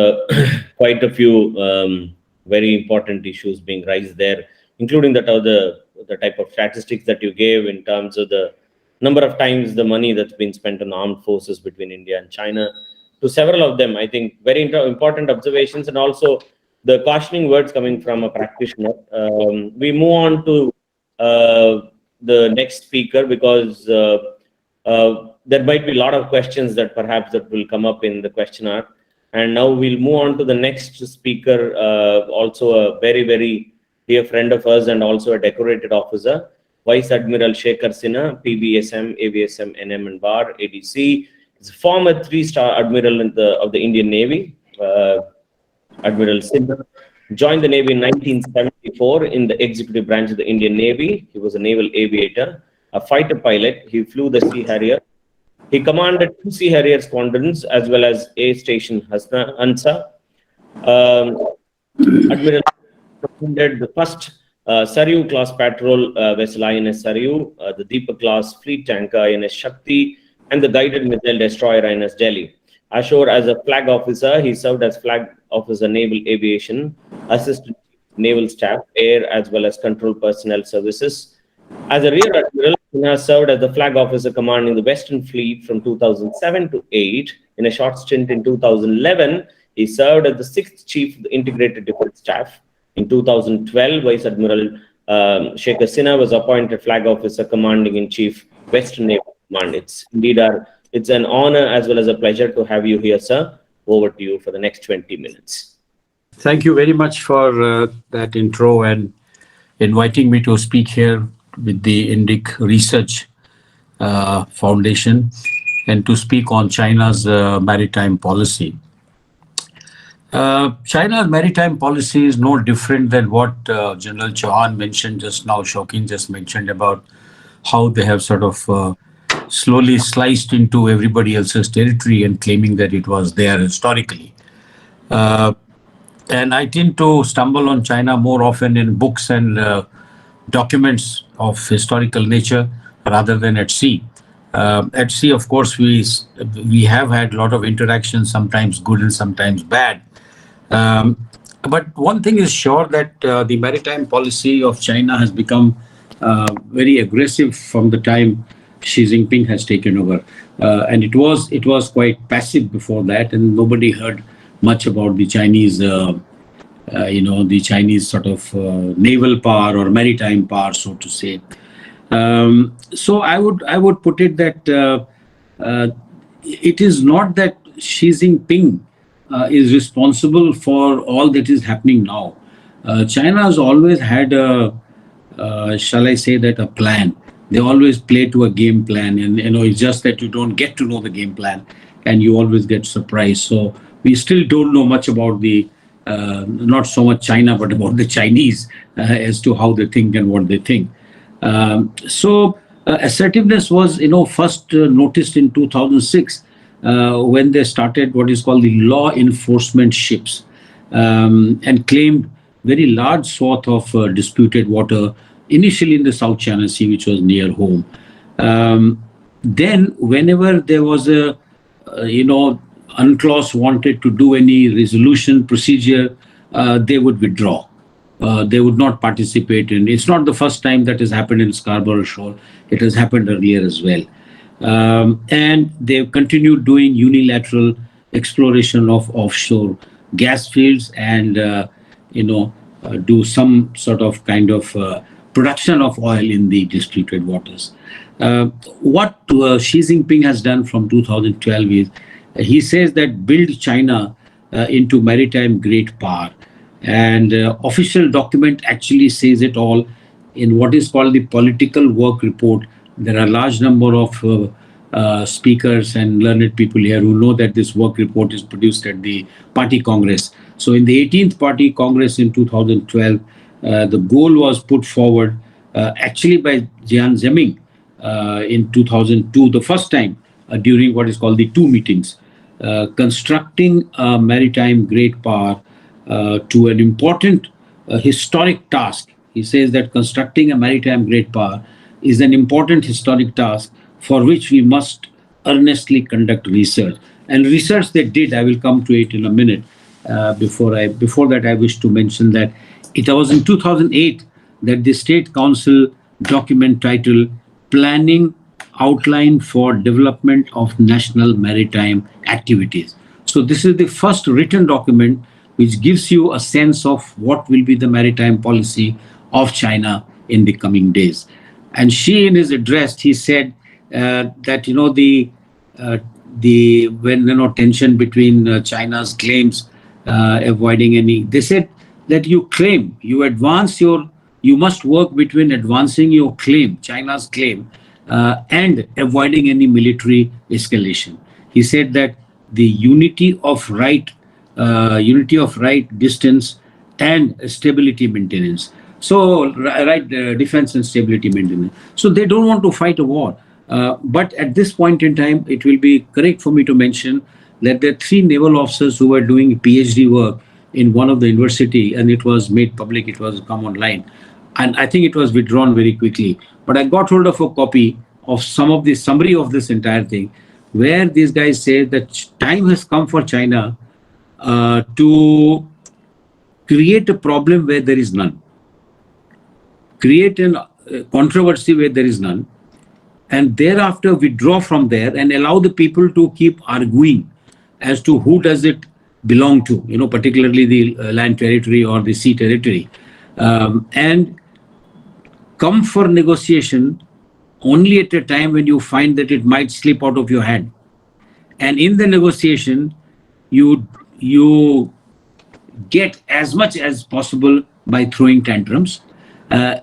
B: quite a few very important issues being raised there, including the type of statistics that you gave in terms of the number of times the money that's been spent on armed forces between India and China. To several of them, I think very important observations, and also the cautioning words coming from a practitioner. We move on to the next speaker, because there might be a lot of questions that perhaps that will come up in the questionnaire. And now we'll move on to the next speaker, also a very, very dear friend of ours and also a decorated officer, Vice Admiral Shekhar Sinha, PVSM, AVSM, NM and BAR, ADC. He's a former 3-star Admiral of the Indian Navy. Admiral Sinha joined the Navy in 1974 in the executive branch of the Indian Navy. He was a naval aviator, a fighter pilot. He flew the Sea Harrier. He commanded 2 Sea Harrier squadrons as well as A Station Hansa. Admiral commanded the first Saryu class patrol vessel INS Saryu, the Deepa class fleet tanker INS Shakti, and the guided missile destroyer INS Delhi. Ashore as a flag officer, he served as flag officer naval aviation, assistant naval staff, air as well as control personnel services. As a rear admiral, Sinha served as the flag officer commanding the Western Fleet from 2007 to 8. In a short stint in 2011, he served as the 6th Chief of the Integrated Defense Staff. In 2012, Vice Admiral Shekhar Sinha was appointed flag officer commanding in chief Western Naval Command. It's an honor as well as a pleasure to have you here, sir. Over to you for the next 20 minutes.
E: Thank you very much for that intro and inviting me to speak here with the Indic Research Foundation and to speak on China's maritime policy. China's maritime policy is no different than what General Chouhan mentioned just now, Shokin just mentioned about how they have sort of slowly sliced into everybody else's territory and claiming that it was there historically. And I tend to stumble on China more often in books and documents of historical nature rather than at sea. At sea, of course, we have had a lot of interactions, sometimes good and sometimes bad. But one thing is sure that the maritime policy of China has become very aggressive from the time Xi Jinping has taken over, and it was quite passive before that, and nobody heard much about the Chinese, the Chinese sort of naval power or maritime power, so to say. So I would put it that it is not that Xi Jinping is responsible for all that is happening now. China has always had shall I say that, a plan. They always play to a game plan, and it's just that you don't get to know the game plan, and you always get surprised. So we still don't know much about the not so much China, but about the Chinese as to how they think and what they think. So assertiveness was, first noticed in 2006 when they started what is called the law enforcement ships and claimed very large swath of disputed water, initially in the South China Sea, which was near home. Then, whenever there was a, UNCLOS wanted to do any resolution procedure, they would withdraw. They would not participate in. It's not the first time that has happened in Scarborough Shoal. It has happened earlier as well. And they've continued doing unilateral exploration of offshore gas fields and, do some sort of kind of production of oil in the disputed waters. What Xi Jinping has done from 2012 is he says that build China into maritime great power. And official document actually says it all in what is called the political work report. There are a large number of speakers and learned people here who know that this work report is produced at the Party Congress. So in the 18th Party Congress in 2012, the goal was put forward actually by Jian Zemin in 2002, the first time during what is called the two meetings, constructing a maritime great power to an important historic task. He says that constructing a maritime great power is an important historic task for which we must earnestly conduct research. And research they did, I will come to it in a minute. Before that, I wish to mention that it was in 2008 that the State Council document titled Planning Outline for Development of National Maritime Activities. So this is the first written document which gives you a sense of what will be the maritime policy of China in the coming days. And Xi, in his address, he said that, tension between China's claims, avoiding any. They said that you must work between advancing your claim, China's claim, and avoiding any military escalation. He said that the unity of right, distance, and stability maintenance. So, defense and stability maintenance. So they don't want to fight a war. But at this point in time, it will be correct for me to mention that there are 3 naval officers who were doing PhD work in one of the university, and it was made public, it was come online. And I think it was withdrawn very quickly. But I got hold of a copy of some of the summary of this entire thing, where these guys say that time has come for China to create a problem where there is none, create a controversy where there is none, and thereafter withdraw from there and allow the people to keep arguing as to who does it belong to, particularly the land territory or the sea territory, and come for negotiation only at a time when you find that it might slip out of your hand. And in the negotiation, you get as much as possible by throwing tantrums.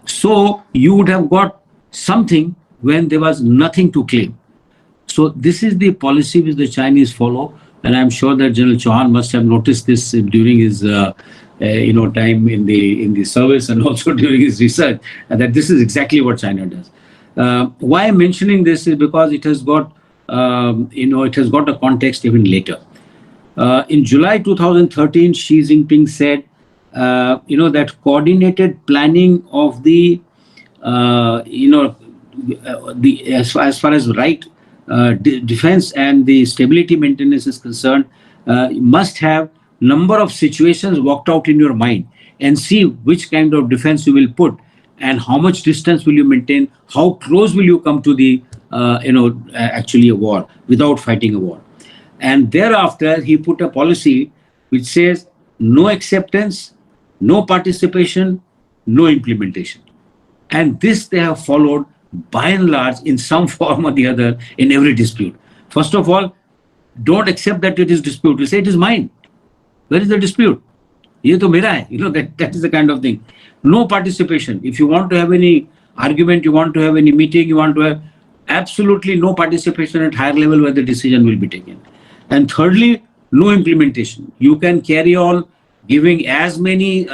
E: So you would have got something when there was nothing to claim. So this is the policy which the Chinese follow, and I'm sure that General Chouhan must have noticed this during his time in the service, and also during his research, that this is exactly what China does. Why I'm mentioning this is because it has got a context even later. In July 2013, Xi Jinping said, that coordinated planning of as far as defense and the stability maintenance is concerned, must have number of situations worked out in your mind and see which kind of defense you will put and how much distance will you maintain, how close will you come to the actually a war without fighting a war. And thereafter, he put a policy which says no acceptance, no participation, no implementation. And this they have followed by and large in some form or the other in every dispute. First of all, don't accept that it is dispute. You say it is mine. Where is the dispute? Ye to mera hai. That is the kind of thing. No participation. If you want to have any argument, you want to have any meeting, you want to have absolutely no participation at higher level where the decision will be taken. And thirdly, no implementation. You can carry on giving as many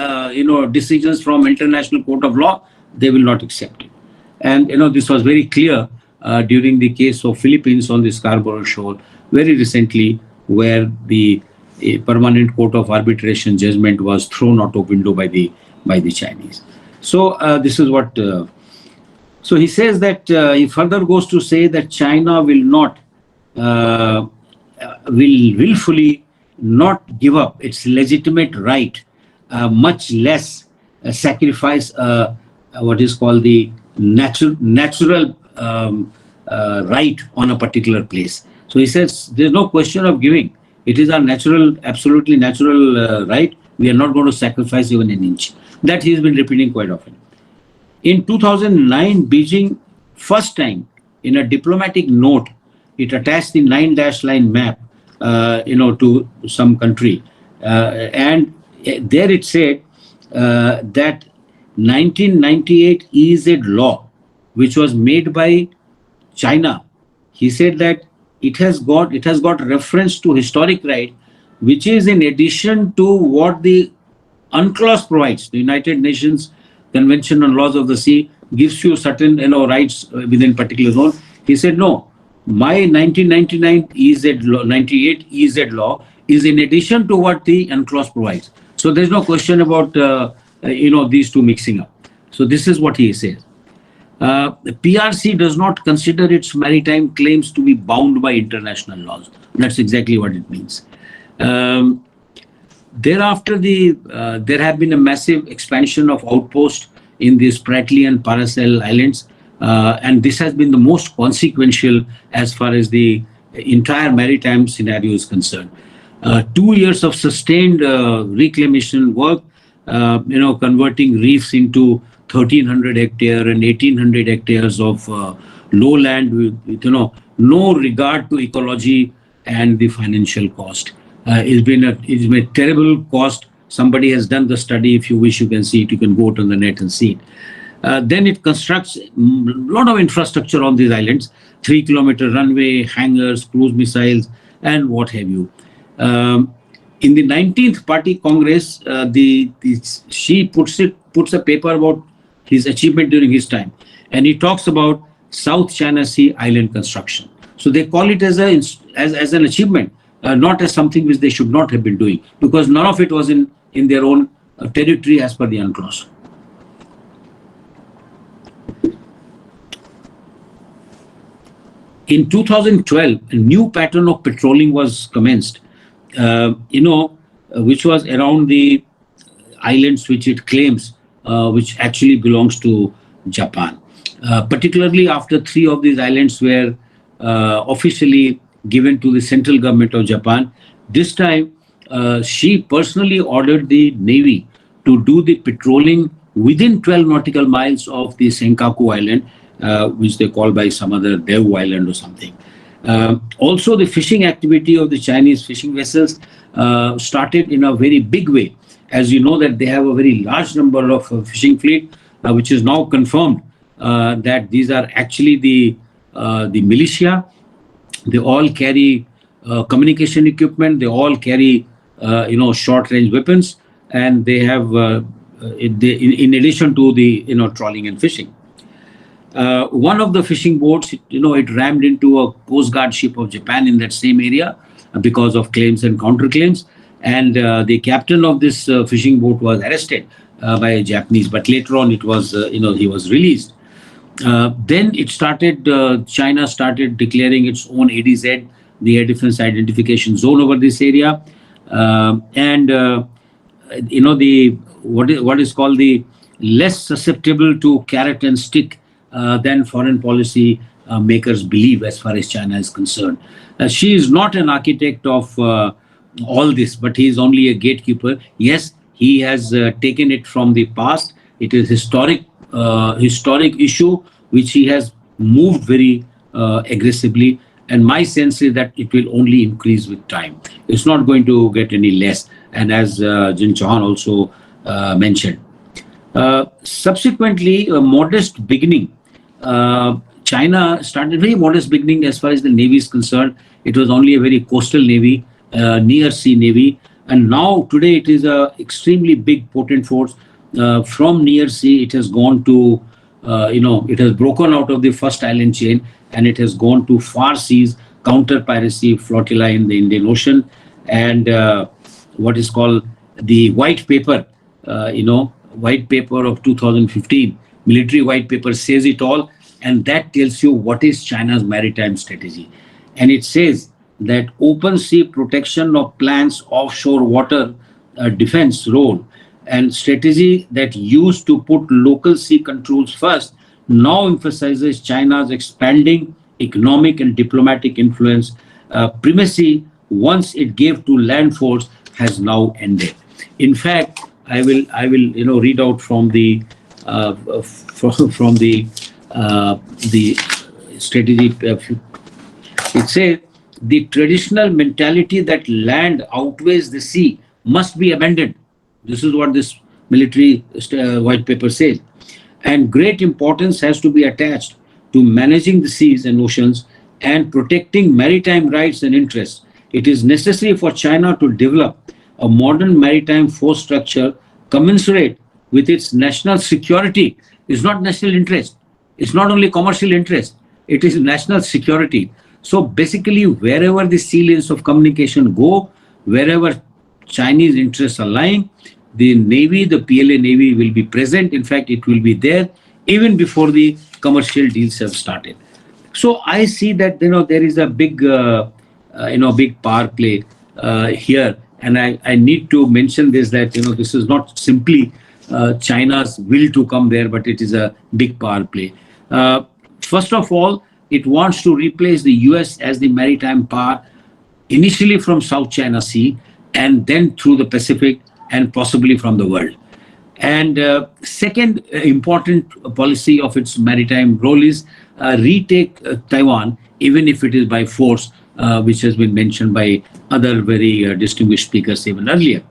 E: decisions from International Court of Law, they will not accept it. And this was very clear during the case of Philippines on the Scarborough Shoal very recently, where the Permanent Court of Arbitration judgment was thrown out of window by the Chinese. So this is what. So he says that he further goes to say that China will not willfully not give up its legitimate right, much less sacrifice what is called the natural right on a particular place. So he says there's no question of giving. It is our absolutely natural right. We are not going to sacrifice even an inch. That he's been repeating quite often. In 2009, Beijing, first time in a diplomatic note, it attached the 9-dash line map, to some country. And there it said that 1998 EZ law, which was made by China, he said that it has got reference to historic right, which is in addition to what the UNCLOS provides. The United Nations Convention on Laws of the Sea gives you certain rights within particular zone. He said no, my 1999 EZ law, 98 EZ law is in addition to what the UNCLOS provides. So there's no question about these two mixing up. So this is what he says. The PRC does not consider its maritime claims to be bound by international laws. That's exactly what it means. Thereafter, there have been a massive expansion of outposts in the Spratly and Paracel Islands, and this has been the most consequential as far as the entire maritime scenario is concerned. 2 years of sustained reclamation work, converting reefs into 1,300 hectare and 1,800 hectares of lowland with no regard to ecology, and the financial cost. It's been a terrible cost. Somebody has done the study. If you wish, you can see it. You can go to the net and see it. Then it constructs a lot of infrastructure on these islands, 3-kilometer runway, hangars, cruise missiles, and what have you. In the 19th Party Congress, Xi puts a paper about his achievement during his time, and he talks about South China Sea island construction. So they call it as an achievement, not as something which they should not have been doing, because none of it was in their own territory as per the UNCLOS. In 2012, a new pattern of patrolling was commenced, which was around the islands which it claims, which actually belongs to Japan. Particularly after 3 of these islands were officially given to the central government of Japan. This time, she personally ordered the Navy to do the patrolling within 12 nautical miles of the Senkaku Island, which they call by some other Dev Island or something. Also, the fishing activity of the Chinese fishing vessels started in a very big way. As you know that they have a very large number of fishing fleet, which is now confirmed that these are actually the militia. They all carry communication equipment. They all carry short-range weapons, and they have in addition to the trawling and fishing. One of the fishing boats, it rammed into a Coast Guard ship of Japan in that same area because of claims and counterclaims. And the captain of this fishing boat was arrested by Japanese, but later on it was, he was released. Then it started, China started declaring its own ADZ, the Air Defense Identification Zone over this area. What is called the less susceptible to carrot and stick than foreign policy makers believe as far as China is concerned. She is not an architect of all this, but he is only a gatekeeper. Yes, he has taken it from the past. It is historic issue which he has moved very aggressively, and my sense is that it will only increase with time. It's not going to get any less, and as General Chouhan also mentioned. Subsequently, a modest beginning. China started very modest beginning as far as the Navy is concerned. It was only a very coastal Navy, near sea Navy, and now today it is a extremely big potent force. From near sea, it has gone to, it has broken out of the first island chain, and it has gone to far seas, counter piracy flotilla in the Indian Ocean, and what is called the white paper, white paper of 2015, military white paper says it all, and that tells you what is China's maritime strategy. And it says that open sea protection of plans offshore water defense role and strategy that used to put local sea controls first now emphasizes China's expanding economic and diplomatic influence. Primacy once it gave to land force has now ended. In fact, I will read out from the strategy. It says the traditional mentality that land outweighs the sea must be abandoned. This is what this military white paper says. And great importance has to be attached to managing the seas and oceans and protecting maritime rights and interests. It is necessary for China to develop a modern maritime force structure commensurate with its national security. It's not national interest. It's not only commercial interest. It is national security. So basically, wherever the sea lanes of communication go, wherever Chinese interests are lying, the Navy, the PLA Navy will be present. In fact, it will be there even before the commercial deals have started. So I see that there is a big big power play here, and I need to mention this, that this is not simply China's will to come there, but it is a big power play. First of all, it wants to replace the US as the maritime power, initially from South China Sea, and then through the Pacific, and possibly from the world. And second important policy of its maritime role is retake Taiwan, even if it is by force, which has been mentioned by other very distinguished speakers even earlier.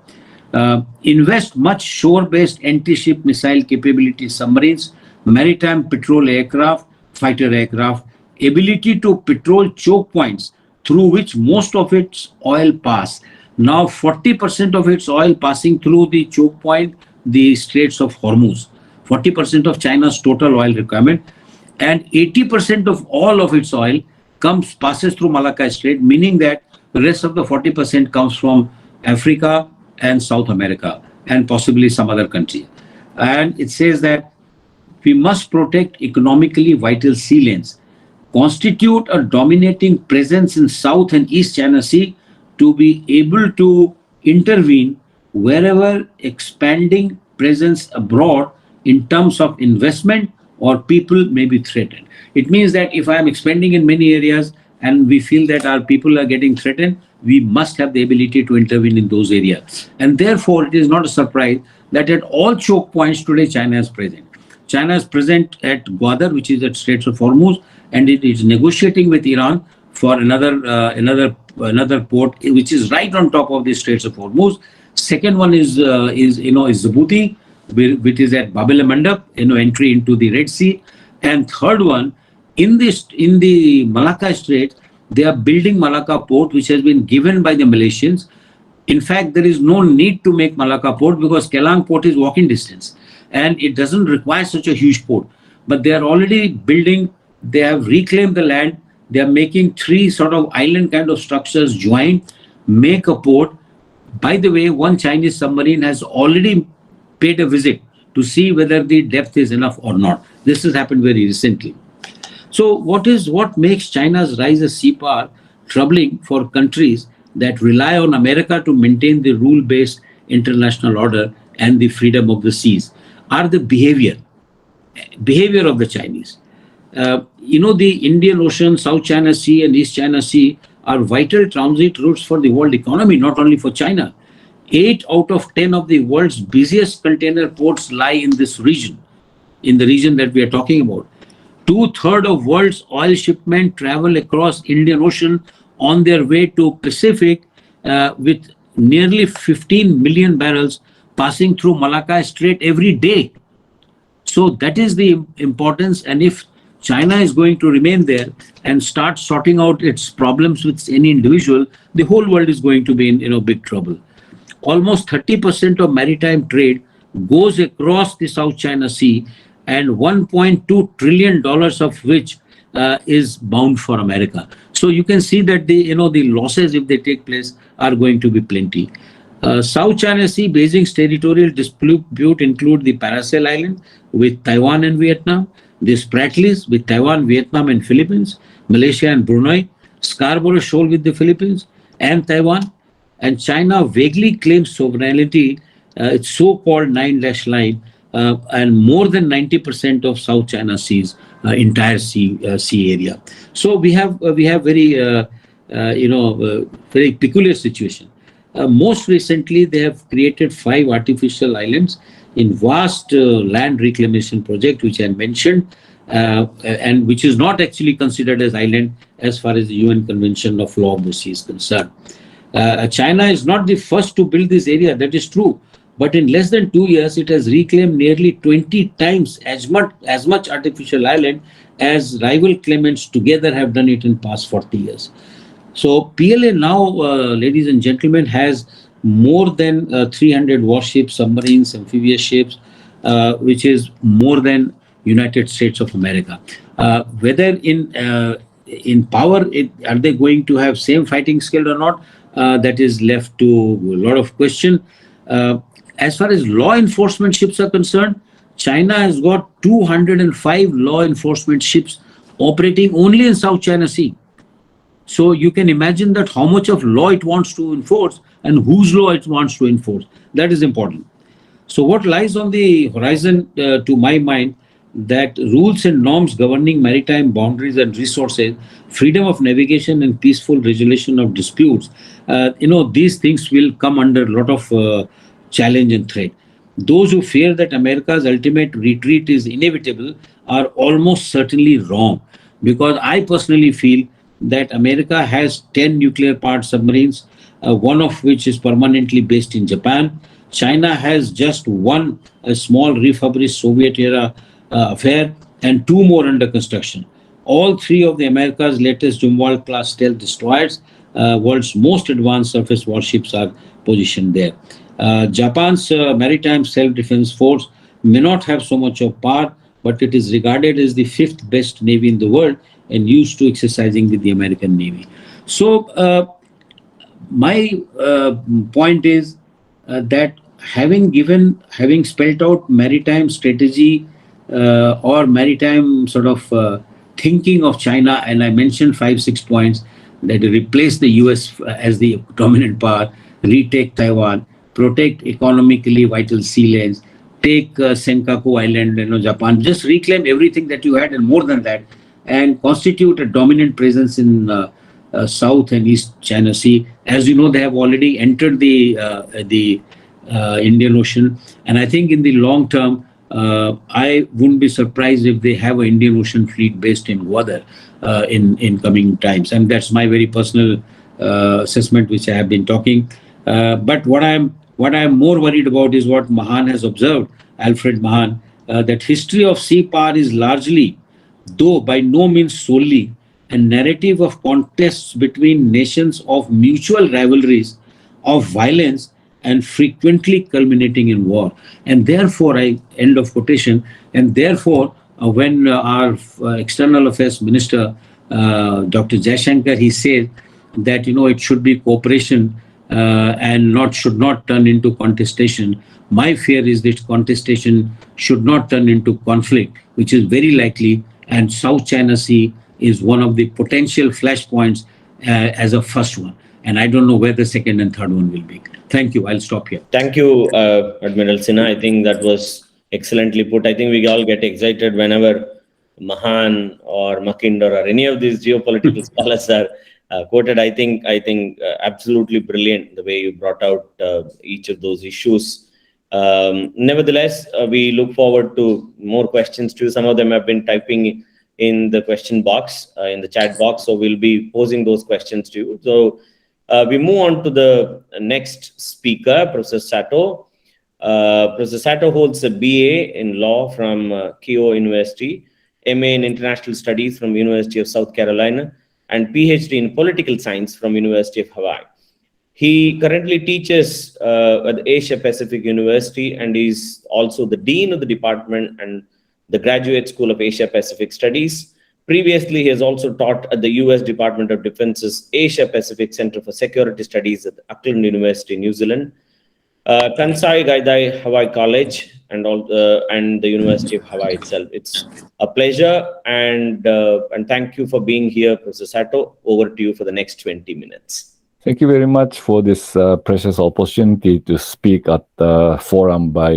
E: Invest much shore-based anti-ship missile capability submarines, maritime patrol aircraft, fighter aircraft, ability to patrol choke points through which most of its oil pass. Now 40% of its oil passing through the choke point, the Straits of Hormuz. 40% of China's total oil requirement, and 80% of all of its oil passes through Malacca Strait, meaning that the rest of the 40% comes from Africa and South America and possibly some other country. And it says that we must protect economically vital sea lanes, constitute a dominating presence in South and East China Sea to be able to intervene wherever expanding presence abroad in terms of investment or people may be threatened. It means that if I am expanding in many areas and we feel that our people are getting threatened, we must have the ability to intervene in those areas. And therefore, it is not a surprise that at all choke points today, China is present. China is present at Gwadar, which is at Straits of Hormuz, and it is negotiating with Iran for another port, which is right on top of the Straits of Hormuz. Second one is Djibouti, which is at Bab el Mandab, entry into the Red Sea. And third one, in the Malacca Strait, they are building Malacca port, which has been given by the Malaysians. In fact, there is no need to make Malacca port because Kelang port is walking distance and it doesn't require such a huge port. But they are already building, they have reclaimed the land, they are making 3 sort of island kind of structures joined, make a port. By the way, one Chinese submarine has already paid a visit to see whether the depth is enough or not. This has happened very recently. So what makes China's rise as sea power troubling for countries that rely on America to maintain the rule-based international order and the freedom of the seas are the behavior of the Chinese. The Indian Ocean, South China Sea and East China Sea are vital transit routes for the world economy, not only for China. 8 out of 10 of the world's busiest container ports lie in this region, in the region that we are talking about. 2/3 of world's oil shipment travel across Indian Ocean on their way to Pacific, with nearly 15 million barrels passing through Malacca Strait every day. So that is the importance. And if China is going to remain there and start sorting out its problems with any individual, the whole world is going to be in big trouble. Almost 30% of maritime trade goes across the South China Sea, and $1.2 trillion of which is bound for America. So you can see that the losses, if they take place, are going to be plenty. South China Sea, Beijing's territorial dispute include the Paracel Island with Taiwan and Vietnam, the Spratlys with Taiwan, Vietnam and Philippines, Malaysia and Brunei, Scarborough Shoal with the Philippines and Taiwan, and China vaguely claims sovereignty, its so-called 9-dash line, and more than 90% of South China Sea's entire sea area. So we have very very peculiar situation. Most recently, they have created 5 artificial islands in vast land reclamation project, which I mentioned, and which is not actually considered as island as far as the UN Convention of Law of the Sea is concerned. China is not the first to build this area, that is true. But in less than 2 years, it has reclaimed nearly 20 times as much artificial island as rival claimants together have done it in past 40 years. So PLA now, ladies and gentlemen, has more than 300 warships, submarines, amphibious ships, which is more than United States of America. Whether in power, are they going to have same fighting skill or not? That is left to a lot of question. As far as law enforcement ships are concerned, China has got 205 law enforcement ships operating only in South China Sea. So you can imagine that how much of law it wants to enforce and whose law it wants to enforce. That is important. So what lies on the horizon, to my mind, that rules and norms governing maritime boundaries and resources, freedom of navigation and peaceful resolution of disputes, these things will come under a lot of challenge and threat. Those who fear that America's ultimate retreat is inevitable are almost certainly wrong, because I personally feel that America has 10 nuclear-powered submarines, one of which is permanently based in Japan. China has just one small refurbished Soviet-era affair and two more under construction. All three of the America's latest Jumwal-class stealth destroyers, world's most advanced surface warships, are positioned there. Japan's maritime self-defense force may not have so much of power, but it is regarded as the fifth best navy in the world and used to exercising with the American Navy. So my point is that having spelled out maritime strategy or maritime sort of thinking of China, and I mentioned 5-6 points, that replace the US as the dominant power, retake Taiwan, protect economically vital sea lanes, take Senkaku Island, Japan, just reclaim everything that you had and more than that, and constitute a dominant presence in South and East China Sea. As you know, they have already entered the Indian Ocean, and I think in the long term, I wouldn't be surprised if they have an Indian Ocean fleet based in Gwadar in coming times, and that's my very personal assessment, which I have been talking. But what I'm more worried about is what Mahan has observed, Alfred Mahan, that history of sea power is largely, though by no means solely, a narrative of contests between nations of mutual rivalries, of violence, and frequently culminating in war. And therefore, end of quotation, and therefore, when our External Affairs Minister, Dr. Jaishankar, he said that, it should be cooperation and should not turn into contestation. My fear is that contestation should not turn into conflict, which is very likely, and South China Sea is one of the potential flashpoints as a first one. And I don't know where the second and third one will be. Thank you. I'll stop here.
B: Thank you, Admiral Sinha. I think that was excellently put. I think we all get excited whenever Mahan or Mackinder or any of these geopolitical scholars are quoted. I think absolutely brilliant the way you brought out each of those issues. Nevertheless, we look forward to more questions too. Some of them have been typing in the question box, in the chat box, so we'll be posing those questions to you. So we move on to the next speaker, Professor Sato. Professor Sato holds a BA in law from Keio University, MA in International Studies from University of South Carolina, and PhD in Political Science from University of Hawaii. He currently teaches at Asia Pacific University and is also the Dean of the Department and the Graduate School of Asia Pacific Studies. Previously, he has also taught at the US Department of Defense's Asia Pacific Center for Security Studies at Auckland University, New Zealand, Kansai Gaidai Hawaii College, and the University of Hawaii itself. It's a pleasure, and thank you for being here, Professor Sato. Over to you for the next 20 minutes.
G: Thank you very much for this precious opportunity to speak at the forum by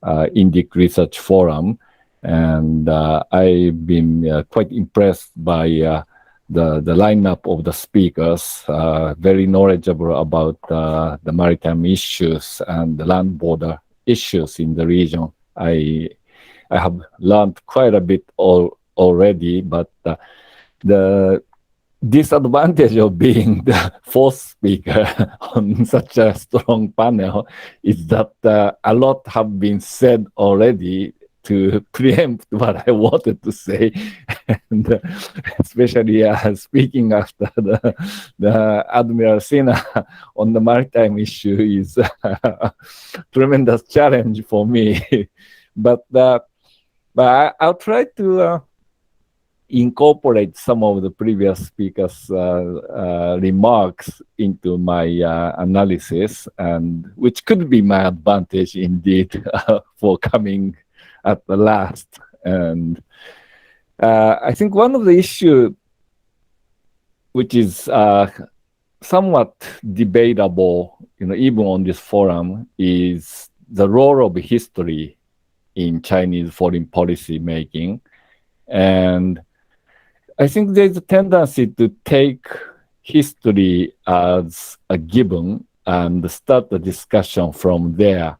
G: Indic Research Forum. And I've been quite impressed by the lineup of the speakers, very knowledgeable about the maritime issues and the land border issues in the region. I have learned quite a bit already, but the disadvantage of being the fourth speaker on such a strong panel is that a lot have been said already to preempt what I wanted to say, and especially speaking after the Admiral Sinha on the maritime issue is a tremendous challenge for me. But I'll try to incorporate some of the previous speakers' remarks into my analysis, and which could be my advantage indeed for coming at the last. And I think one of the issues which is somewhat debatable, even on this forum, is the role of history in Chinese foreign policy making. And I think there's a tendency to take history as a given and start the discussion from there.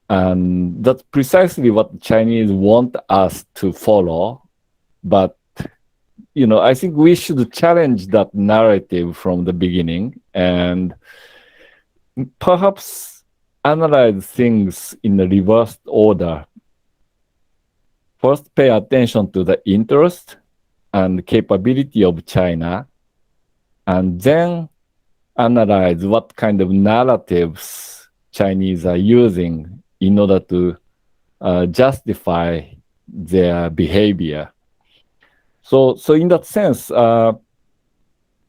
G: And that's precisely what the Chinese want us to follow. But I think we should challenge that narrative from the beginning and perhaps analyze things in a reversed order. First, pay attention to the interest and capability of China, and then analyze what kind of narratives Chinese are using in order to justify their behavior. So in that sense,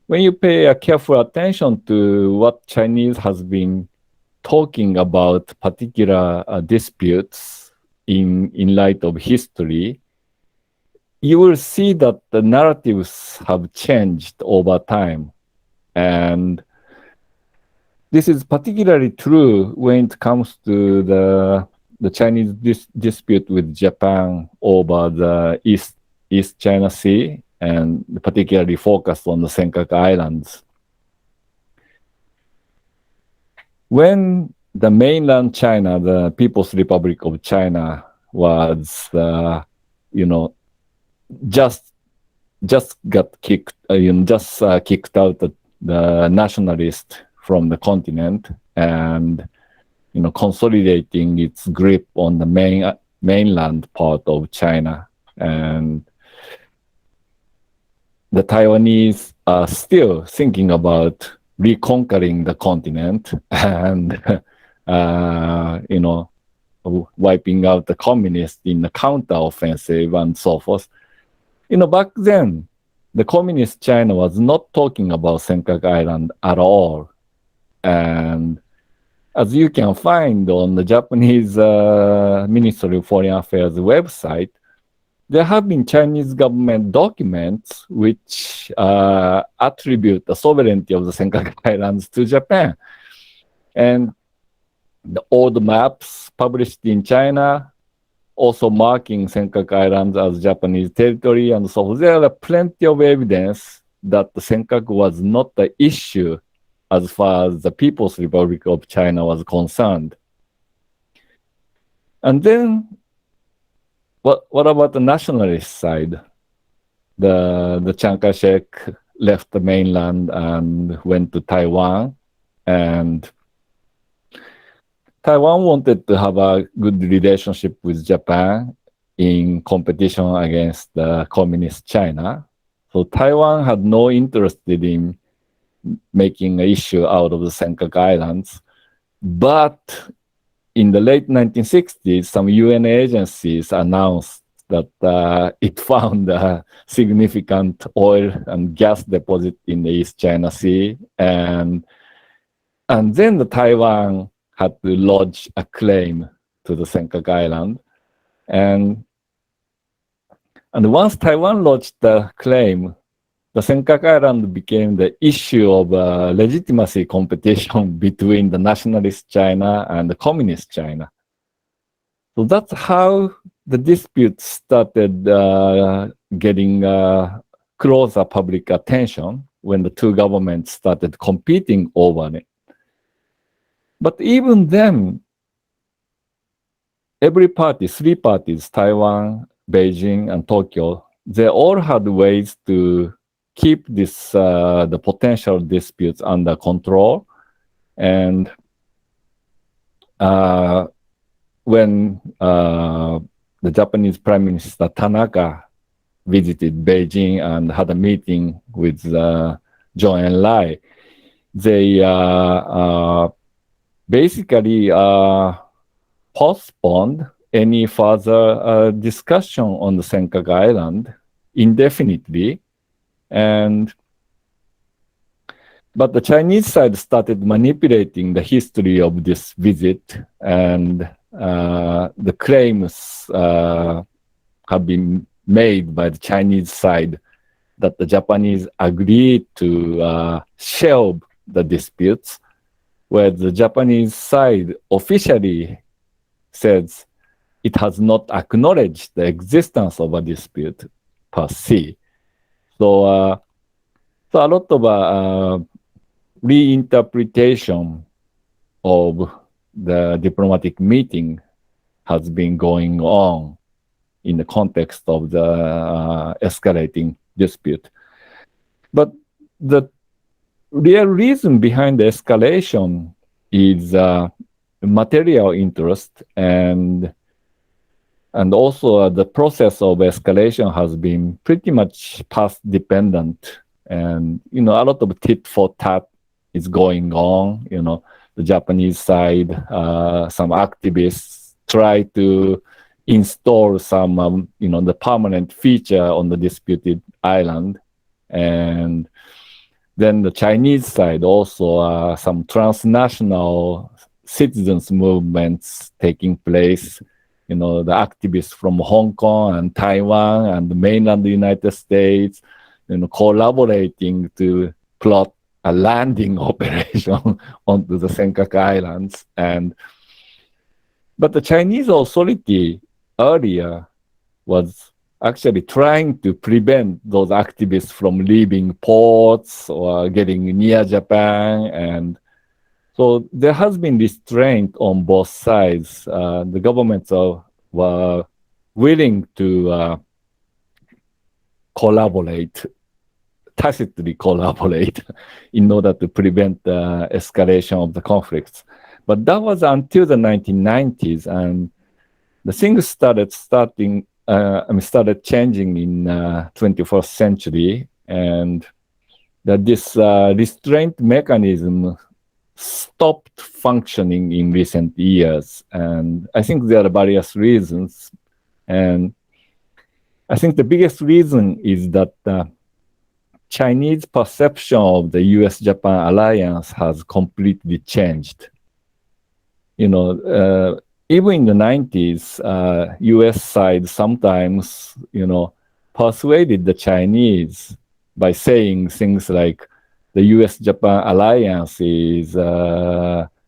G: when you pay a careful attention to what Chinese has been talking about particular disputes in light of history, you will see that the narratives have changed over time. And this is particularly true when it comes to the Chinese dispute with Japan over the East China Sea, and particularly focused on the Senkaku Islands. When the mainland China, the People's Republic of China, was, just got kicked, kicked out the nationalists from the continent, and consolidating its grip on the mainland part of China, and the Taiwanese are still thinking about reconquering the continent and wiping out the communists in the counteroffensive and so forth. Back then, the communist China was not talking about Senkaku Island at all. And as you can find on the Japanese Ministry of Foreign Affairs website, there have been Chinese government documents which attribute the sovereignty of the Senkaku Islands to Japan. And the old maps published in China also marking Senkaku Islands as Japanese territory, and so there are plenty of evidence that the Senkaku was not the issue as far as the People's Republic of China was concerned. And then, what about the nationalist side? The Chiang Kai-shek left the mainland and went to Taiwan, and Taiwan wanted to have a good relationship with Japan in competition against the communist China. So Taiwan had no interest in making an issue out of the Senkaku Islands. But in the late 1960s, some UN agencies announced that it found a significant oil and gas deposit in the East China Sea. And then the Taiwan had to lodge a claim to the Senkaku Island. And once Taiwan lodged the claim, the Senkaku Island became the issue of legitimacy competition between the nationalist China and the communist China. So that's how the dispute started getting closer public attention when the two governments started competing over it. But even then, every party, three parties, Taiwan, Beijing, and Tokyo, they all had ways to keep this the potential disputes under control. And when the Japanese Prime Minister Tanaka visited Beijing and had a meeting with Zhou Enlai, they basically postponed any further discussion on the Senkaku Island indefinitely. But the Chinese side started manipulating the history of this visit, and the claims have been made by the Chinese side that the Japanese agreed to shelve the disputes, where the Japanese side officially says it has not acknowledged the existence of a dispute per se. So a lot of reinterpretation of the diplomatic meeting has been going on in the context of the escalating dispute. But the real reason behind the escalation is material interest, and also the process of escalation has been pretty much past dependent, and a lot of tit for tat is going on. The Japanese side, some activists try to install some the permanent feature on the disputed island, and then the Chinese side also some transnational citizens movements taking place. The activists from Hong Kong and Taiwan and the mainland United States, collaborating to plot a landing operation onto the Senkaku Islands. But the Chinese authority earlier was actually trying to prevent those activists from leaving ports or getting near Japan. And so there has been restraint on both sides. The governments were willing to tacitly collaborate in order to prevent the escalation of the conflicts. But that was until the 1990s, and the things started changing in 21st century, and that this restraint mechanism stopped functioning in recent years. And I think there are various reasons. And I think the biggest reason is that Chinese perception of the US-Japan alliance has completely changed. Even in the 90s, US side sometimes, persuaded the Chinese by saying things like the US-Japan alliance is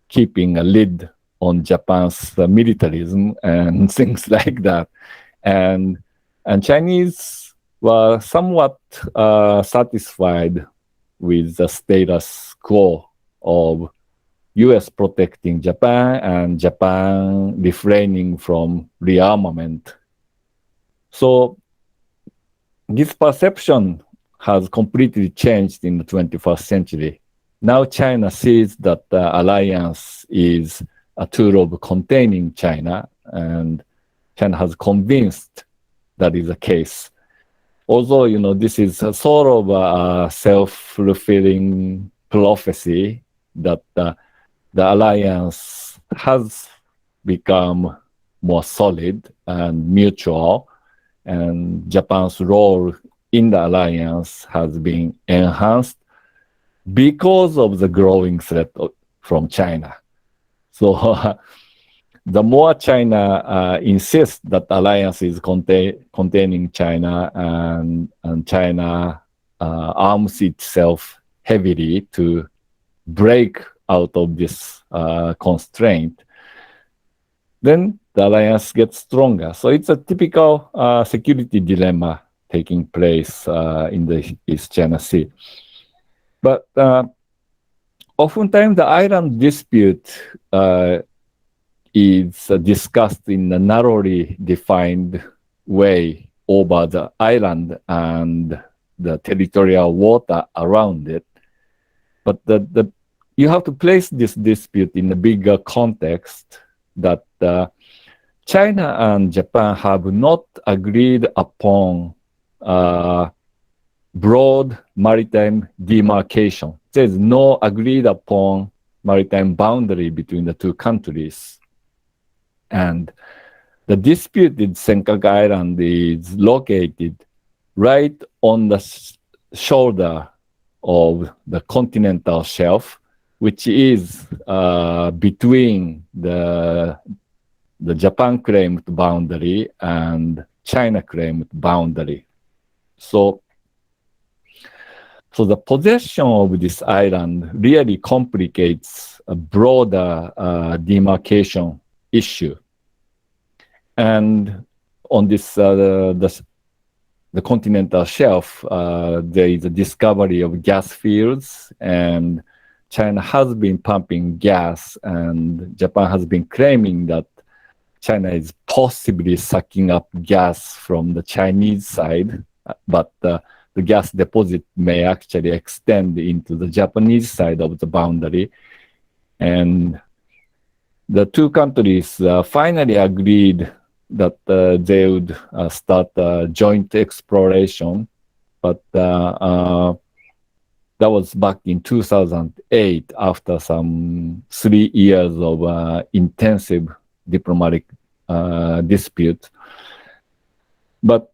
G: keeping a lid on Japan's militarism and things like that. And Chinese were somewhat satisfied with the status quo of US protecting Japan and Japan refraining from rearmament. So this perception has completely changed in the 21st century. Now China sees that the alliance is a tool of containing China, and China has convinced that is the case. Although, this is a sort of a self-fulfilling prophecy that the alliance has become more solid and mutual, and Japan's role in the alliance has been enhanced because of the growing threat from China. So the more China insists that alliance is containing China, and China arms itself heavily to break out of this constraint, then the alliance gets stronger. So it's a typical security dilemma taking place in the East China Sea. But oftentimes the island dispute is discussed in a narrowly defined way over the island and the territorial water around it. But you have to place this dispute in a bigger context that China and Japan have not agreed upon broad maritime demarcation. There is no agreed upon maritime boundary between the two countries. And the disputed Senkaku Island is located right on the shoulder of the continental shelf, which is between the Japan claimed boundary and China claimed boundary. So the possession of this island really complicates a broader demarcation issue. And on this the continental shelf, there is a discovery of gas fields, and China has been pumping gas, and Japan has been claiming that China is possibly sucking up gas from the Chinese side, but the gas deposit may actually extend into the Japanese side of the boundary. And the two countries finally agreed that they would start joint exploration, but that was back in 2008 after some 3 years of intensive diplomatic dispute. But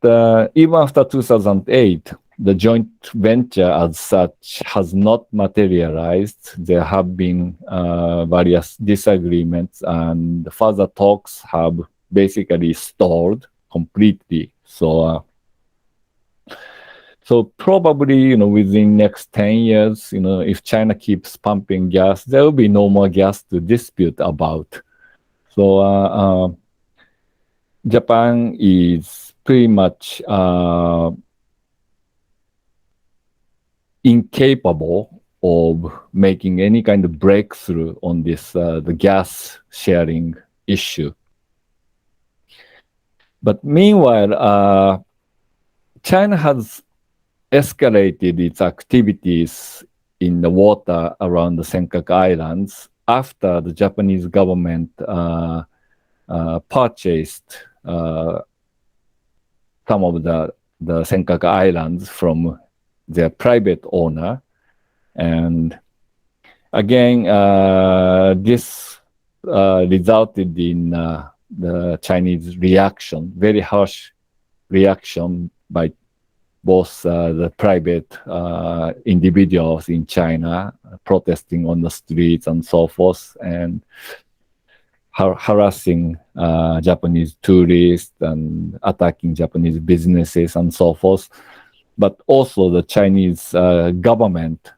G: even after 2008, the joint venture as such has not materialized. There have been various disagreements, and further talks have basically stalled completely. So probably, within next 10 years, if China keeps pumping gas, there will be no more gas to dispute about. So Japan is pretty much incapable of making any kind of breakthrough on this the gas sharing issue. But meanwhile, China has escalated its activities in the water around the Senkaku Islands after the Japanese government purchased some of the Senkaku Islands from their private owner. And again, this resulted in the Chinese reaction, very harsh reaction by both the private individuals in China protesting on the streets and so forth, and harassing Japanese tourists and attacking Japanese businesses and so forth. But also the Chinese government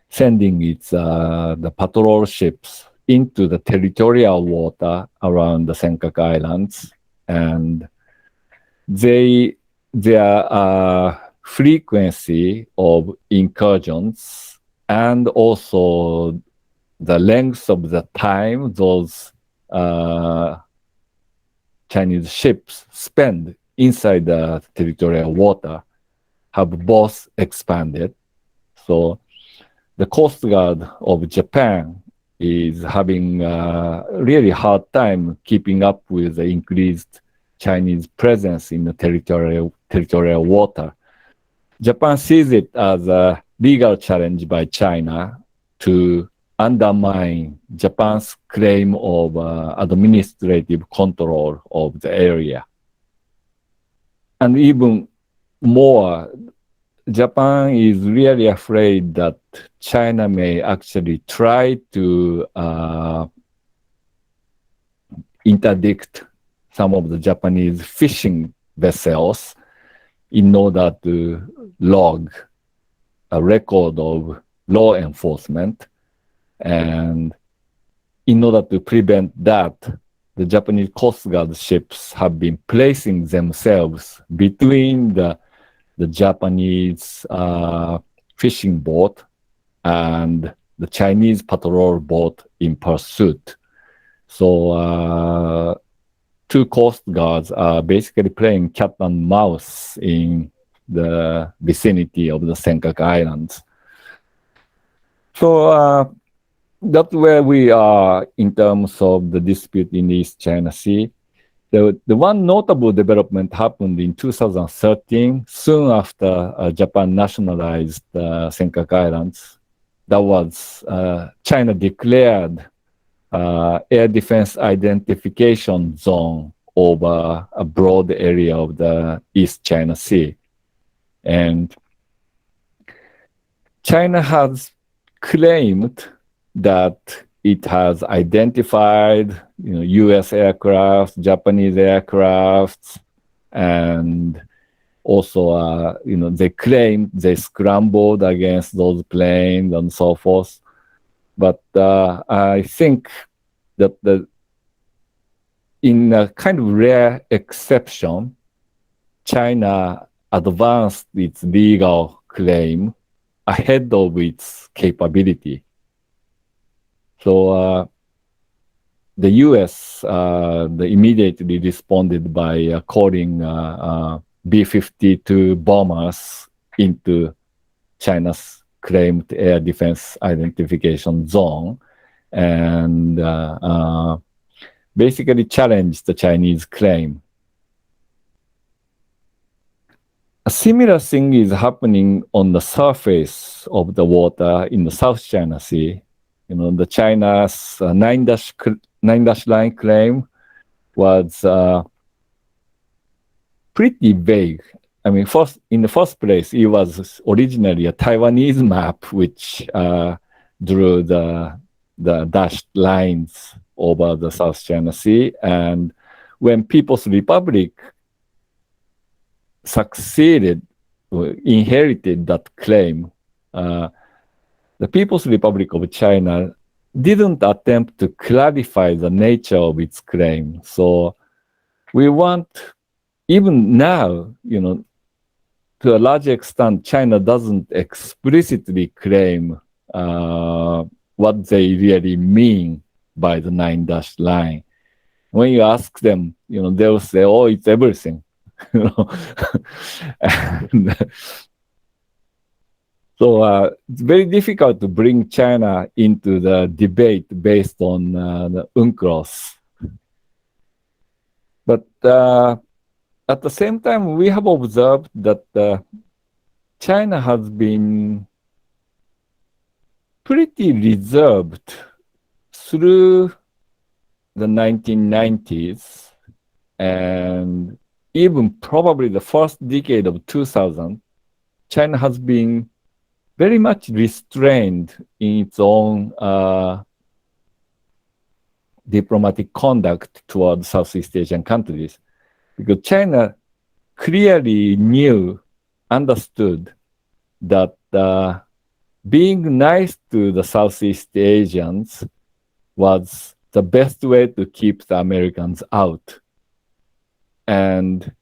G: sending its the patrol ships into the territorial water around the Senkaku Islands, and their frequency of incursions and also the length of the time those Chinese ships spend inside the territorial water have both expanded. So the Coast Guard of Japan is having a really hard time keeping up with the increased Chinese presence in the territorial water. Japan sees it as a legal challenge by China to undermine Japan's claim of administrative control of the area. And even more, Japan is really afraid that China may actually try to interdict some of the Japanese fishing vessels in order to log a record of law enforcement. And in order to prevent that, the Japanese Coast Guard ships have been placing themselves between the Japanese fishing boat and the Chinese patrol boat in pursuit. So two Coast Guards are basically playing cat and mouse in the vicinity of the Senkaku Islands. So that's where we are in terms of the dispute in the East China Sea. The one notable development happened in 2013, soon after Japan nationalized Senkaku Islands. That was China declared air defense identification zone over a broad area of the East China Sea. And China has claimed that it has identified, U.S. aircraft, Japanese aircraft, and also, they claim they scrambled against those planes and so forth. But I think that in a kind of rare exception, China advanced its legal claim ahead of its capability. So the U.S. They immediately responded by calling B-52 bombers into China's claimed air defense identification zone and basically challenged the Chinese claim. A similar thing is happening on the surface of the water in the South China Sea. The China's nine-dash line claim was pretty vague. I mean, in the first place, it was originally a Taiwanese map which drew the dashed lines over the South China Sea. And when People's Republic inherited that claim, the People's Republic of China didn't attempt to clarify the nature of its claim. So we want, even now, to a large extent, China doesn't explicitly claim what they really mean by the nine-dash line. When you ask them, they'll say, "Oh, it's everything." And, so it's very difficult to bring China into the debate based on the UNCLOS. But at the same time, we have observed that China has been pretty reserved through the 1990s and even probably the first decade of 2000. China has been very much restrained in its own diplomatic conduct towards Southeast Asian countries, because China clearly understood that being nice to the Southeast Asians was the best way to keep the Americans out. And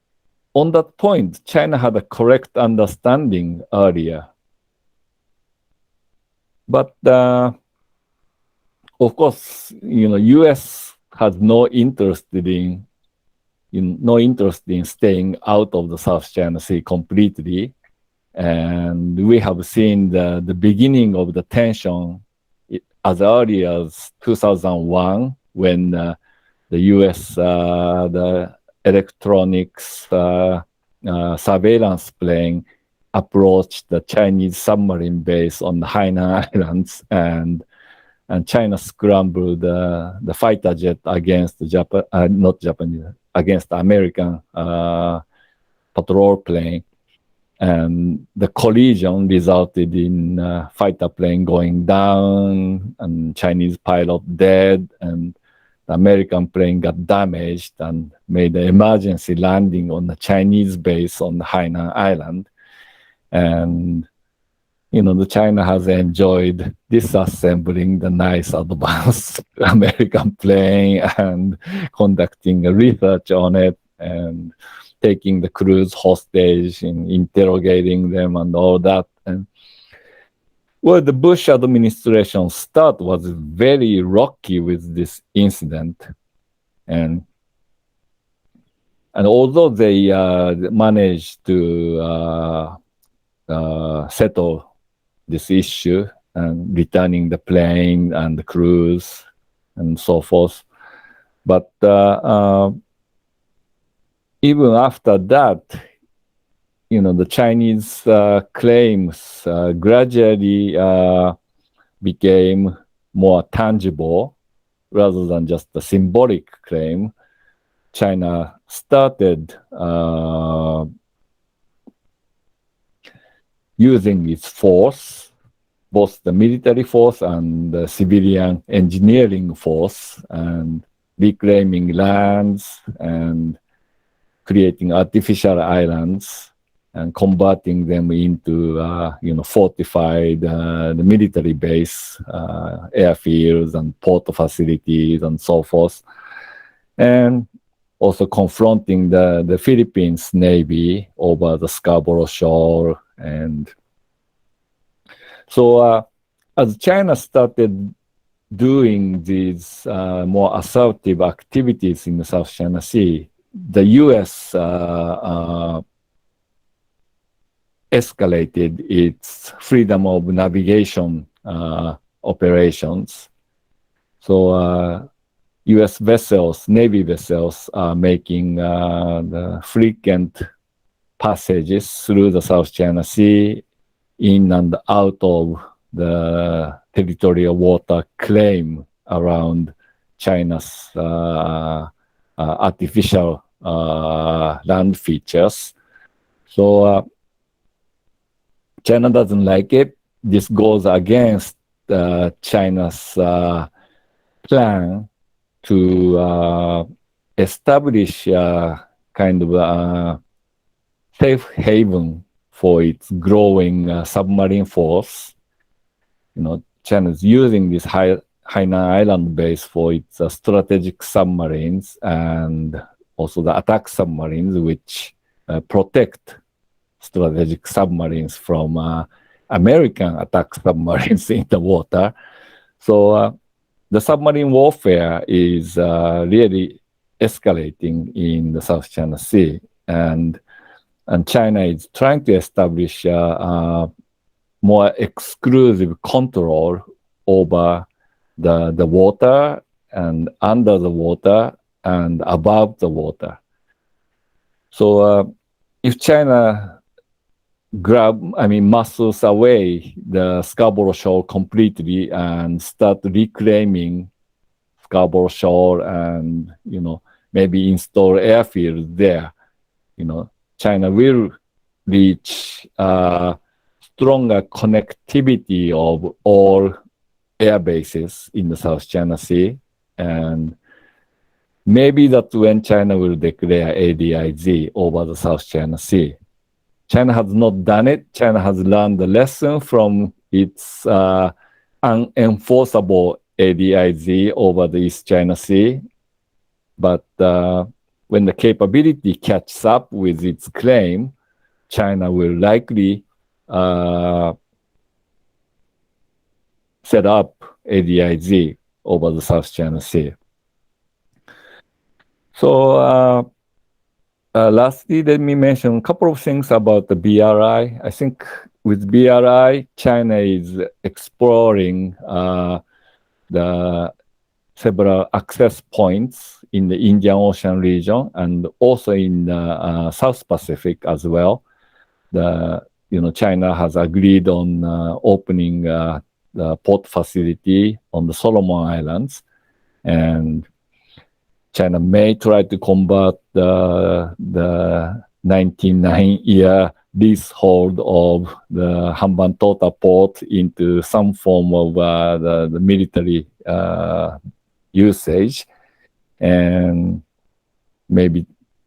G: on that point, China had a correct understanding earlier. But of course, U.S. has no interest in staying out of the South China Sea completely, and we have seen the beginning of the tension as early as 2001 when the U.S. the electronics surveillance plane approached the Chinese submarine base on the Hainan Islands, and China scrambled the fighter jet against against the American patrol plane, and the collision resulted in fighter plane going down and Chinese pilot dead, and the American plane got damaged and made an emergency landing on the Chinese base on the Hainan Island. And the China has enjoyed disassembling the nice advanced American plane and conducting research on it and taking the crews hostage and interrogating them and all that. And well, the Bush administration start was very rocky with this incident, and although they managed to settle this issue and returning the plane and the crews and so forth. But even after that, the Chinese claims gradually became more tangible rather than just a symbolic claim. China started using its force, both the military force and the civilian engineering force, and reclaiming lands and creating artificial islands and converting them into, fortified the military base, airfields and port facilities and so forth. And also confronting the Philippines Navy over the Scarborough Shoal. And so as China started doing these more assertive activities in the South China Sea, the U.S. escalated its freedom of navigation operations. So U.S. vessels, Navy vessels, are making the frequent passages through the South China Sea, in and out of the territorial water claim around China's artificial land features. So China doesn't like it. This goes against China's plan to establish a kind of safe haven for its growing submarine force. China's using this Hainan Island base for its strategic submarines and also the attack submarines, which protect strategic submarines from American attack submarines in the water. So the submarine warfare is really escalating in the South China Sea, and China is trying to establish more exclusive control over the water and under the water and above the water. So if China muscles away the Scarborough Shoal completely and start reclaiming Scarborough Shoal and, maybe install airfields there, China will reach stronger connectivity of all air bases in the South China Sea. And maybe that's when China will declare ADIZ over the South China Sea. China has not done it. China has learned the lesson from its unenforceable ADIZ over the East China Sea. But when the capability catches up with its claim, China will likely set up ADIZ over the South China Sea. So lastly, let me mention a couple of things about the BRI. I think with BRI, China is exploring the several access points in the Indian Ocean region and also in the South Pacific as well. China has agreed on opening the port facility on the Solomon Islands, and China may try to convert the 99-year leasehold of the Hambantota port into some form of the military usage. And maybe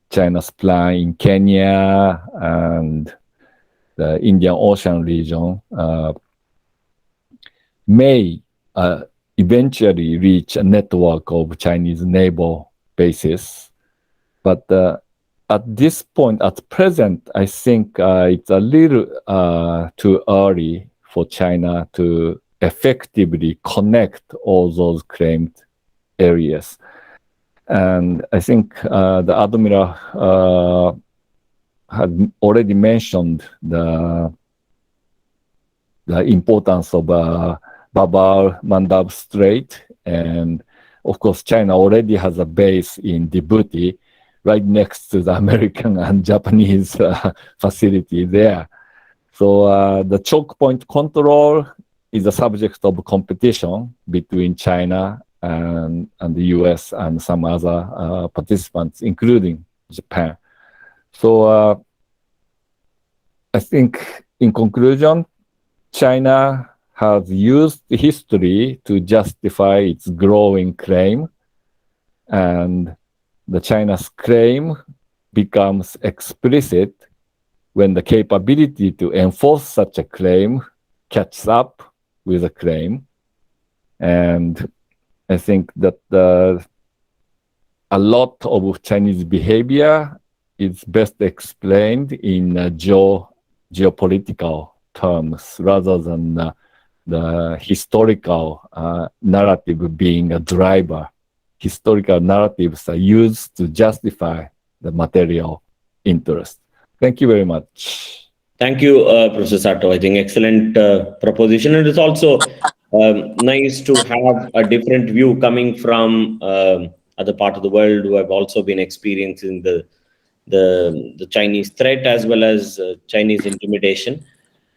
G: China's plan in Kenya and the Indian Ocean region may eventually reach a network of Chinese naval bases. But at this point, at present, I think it's a little too early for China to effectively connect all those claimed areas. And I think the Admiral had already mentioned the importance of Bab-el-Mandab Strait. And of course, China already has a base in Djibouti, right next to the American and Japanese facility there. So the choke point control is a subject of competition between China and the US and some other participants, including Japan. So I think in conclusion, China has used history to justify its growing claim, and the China's claim becomes explicit when the capability to enforce such a claim catches up with a claim. And I think that a lot of Chinese behavior is best explained in geopolitical terms rather than the historical narrative being a driver. Historical narratives are used to justify the material interest. Thank you very much.
B: Thank you, Professor Sato. I think excellent proposition, and it's also nice to have a different view coming from other part of the world who have also been experiencing the Chinese threat as well as Chinese intimidation.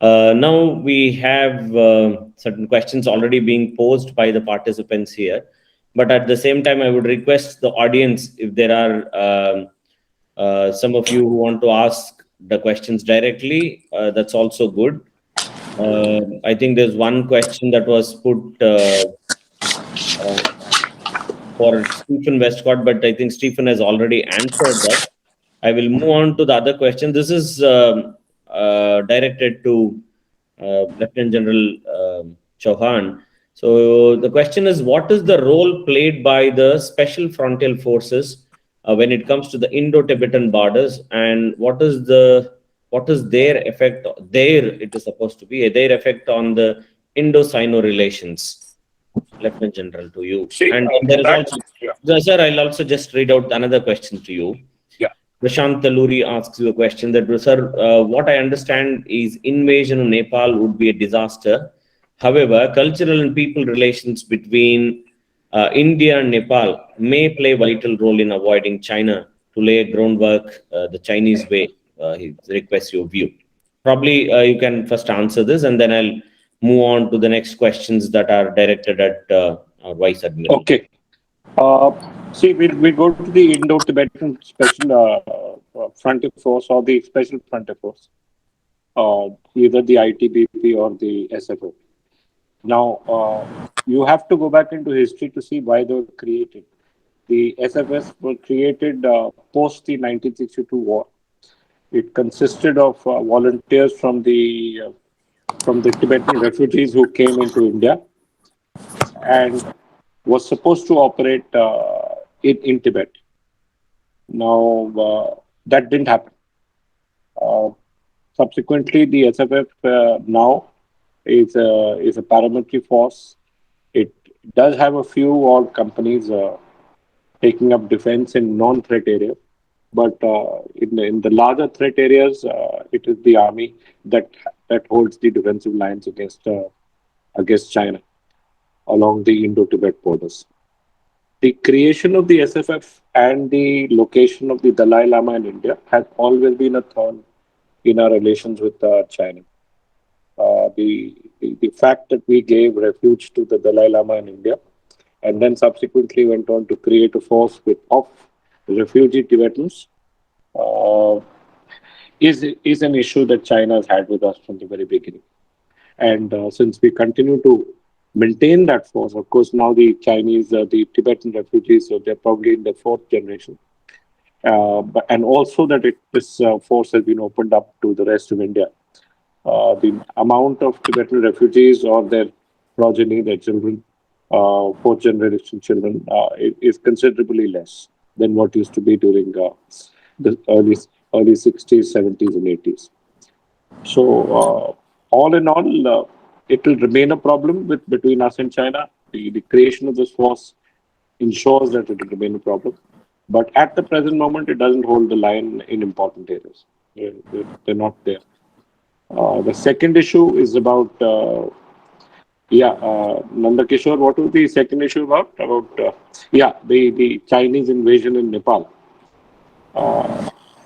B: Now we have certain questions already being posed by the participants here, but at the same time, I would request the audience, if there are some of you who want to ask the questions directly, that's also good. I think there's one question that was put for Stephen Westcott, but I think Stephen has already answered that. I will move on to the other question. This is directed to Lieutenant General Chauhan. So the question is, what is the role played by the Special Frontier Forces when it comes to the Indo-Tibetan borders, and what is their effect? It is supposed to be their effect on the Indo-Sino relations. Lieutenant General, to you. And there is also, sir, I'll also just read out another question to you.
F: Yeah.
B: Prashant Taluri asks you a question that, sir, what I understand is invasion of Nepal would be a disaster. However, cultural and people relations between India and Nepal may play a vital role in avoiding China to lay groundwork the Chinese way. He requests your view. Probably you can first answer this, and then I'll move on to the next questions that are directed at our Vice Admiral.
F: Okay. See, we'll go to the Indo-Tibetan Special Frontier Force or the Special Frontier Force, either the ITBP or the SFO. Now, you have to go back into history to see why they were created. The SFS were created post the 1962 war. It consisted of volunteers from the Tibetan refugees who came into India and was supposed to operate in Tibet. Now, that didn't happen. Subsequently, the SFF now is a paramilitary force. It does have a few odd companies taking up defense in non-threat areas, but in the larger threat areas, it is the army that holds the defensive lines against China along the Indo-Tibet borders. The creation of the SFF and the location of the Dalai Lama in India has always been a thorn in our relations with China. The fact that we gave refuge to the Dalai Lama in India and then subsequently went on to create a force of refugee Tibetans is an issue that China has had with us from the very beginning. And since we continue to maintain that force, of course, now the Chinese, the Tibetan refugees, so they're probably in the fourth generation. And also that this force has been opened up to the rest of India. The amount of Tibetan refugees or their progeny, their children, fourth generation children, is considerably less than what used to be during the early 60s, 70s, and 80s. So all in all, it will remain a problem between us and China. The creation of this force ensures that it will remain a problem. But at the present moment, it doesn't hold the line in important areas. They're not there. The second issue is about, Nanda Kishor, what was the second issue about? About, the Chinese invasion in Nepal.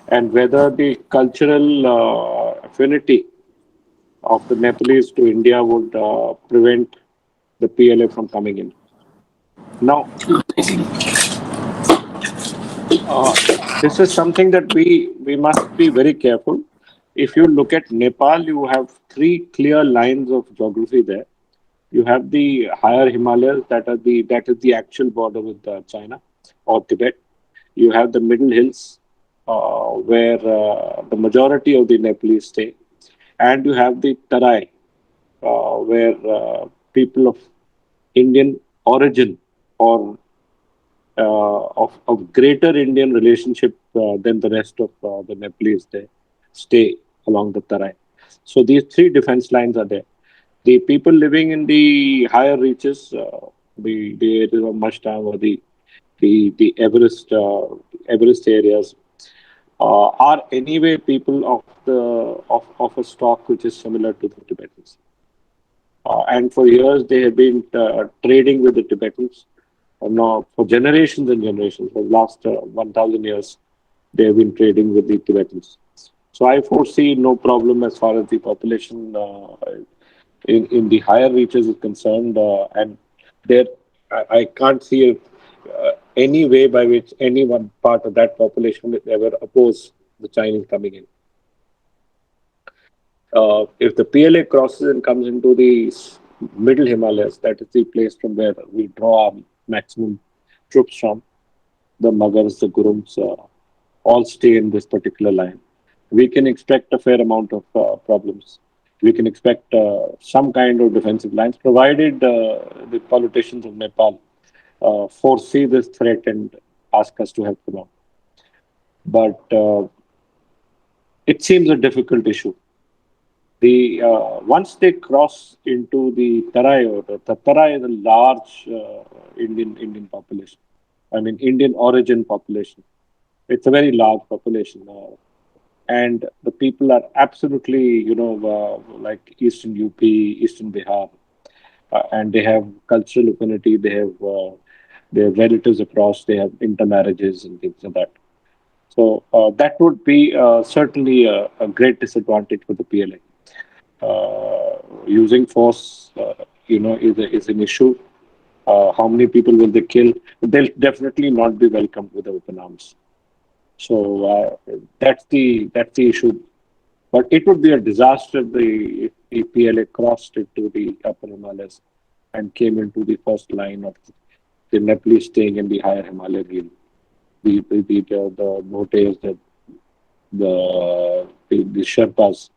F: And whether the cultural affinity of the Nepalese to India would prevent the PLA from coming in. Now, this is something that we must be very careful. If you look at Nepal, you have three clear lines of geography there. You have the higher Himalayas, that is the actual border with China or Tibet. You have the middle hills, where the majority of the Nepalese stay. And you have the Tarai, where people of Indian origin or of greater Indian relationship than the rest of the Nepalese stay along the Tarai. So these three defense lines are there. The people living in the higher reaches, the areas of Mashtang or the Everest areas, are anyway people of a stock which is similar to the Tibetans. And for years they have been trading with the Tibetans. Now, for generations and generations, for the last 1,000 years, they have been trading with the Tibetans. So I foresee no problem as far as the population in the higher reaches is concerned, and there I can't see any way by which any one part of that population will ever oppose the Chinese coming in. If the PLA crosses and comes into the middle Himalayas, that is the place from where we draw our maximum troops from, the Mughals, the Gurums, all stay in this particular line. We can expect a fair amount of problems. We can expect some kind of defensive lines, provided the politicians of Nepal foresee this threat and ask us to help them out. But it seems a difficult issue. The once they cross into the Tarai, or the Tarai is a large Indian population. I mean, Indian origin population. It's a very large population, and the people are absolutely, like Eastern UP, Eastern Bihar, and they have cultural affinity. They have relatives across. They have intermarriages and things like that. So that would be certainly a great disadvantage for the PLA. Using force, is an issue. How many people will they kill? They'll definitely not be welcomed with open arms. So that's the issue. But it would be a disaster if the PLA crossed into the upper Himalayas and came into the first line of the Nepalese staying in the higher Himalayan region. The Bhotes, the Sherpas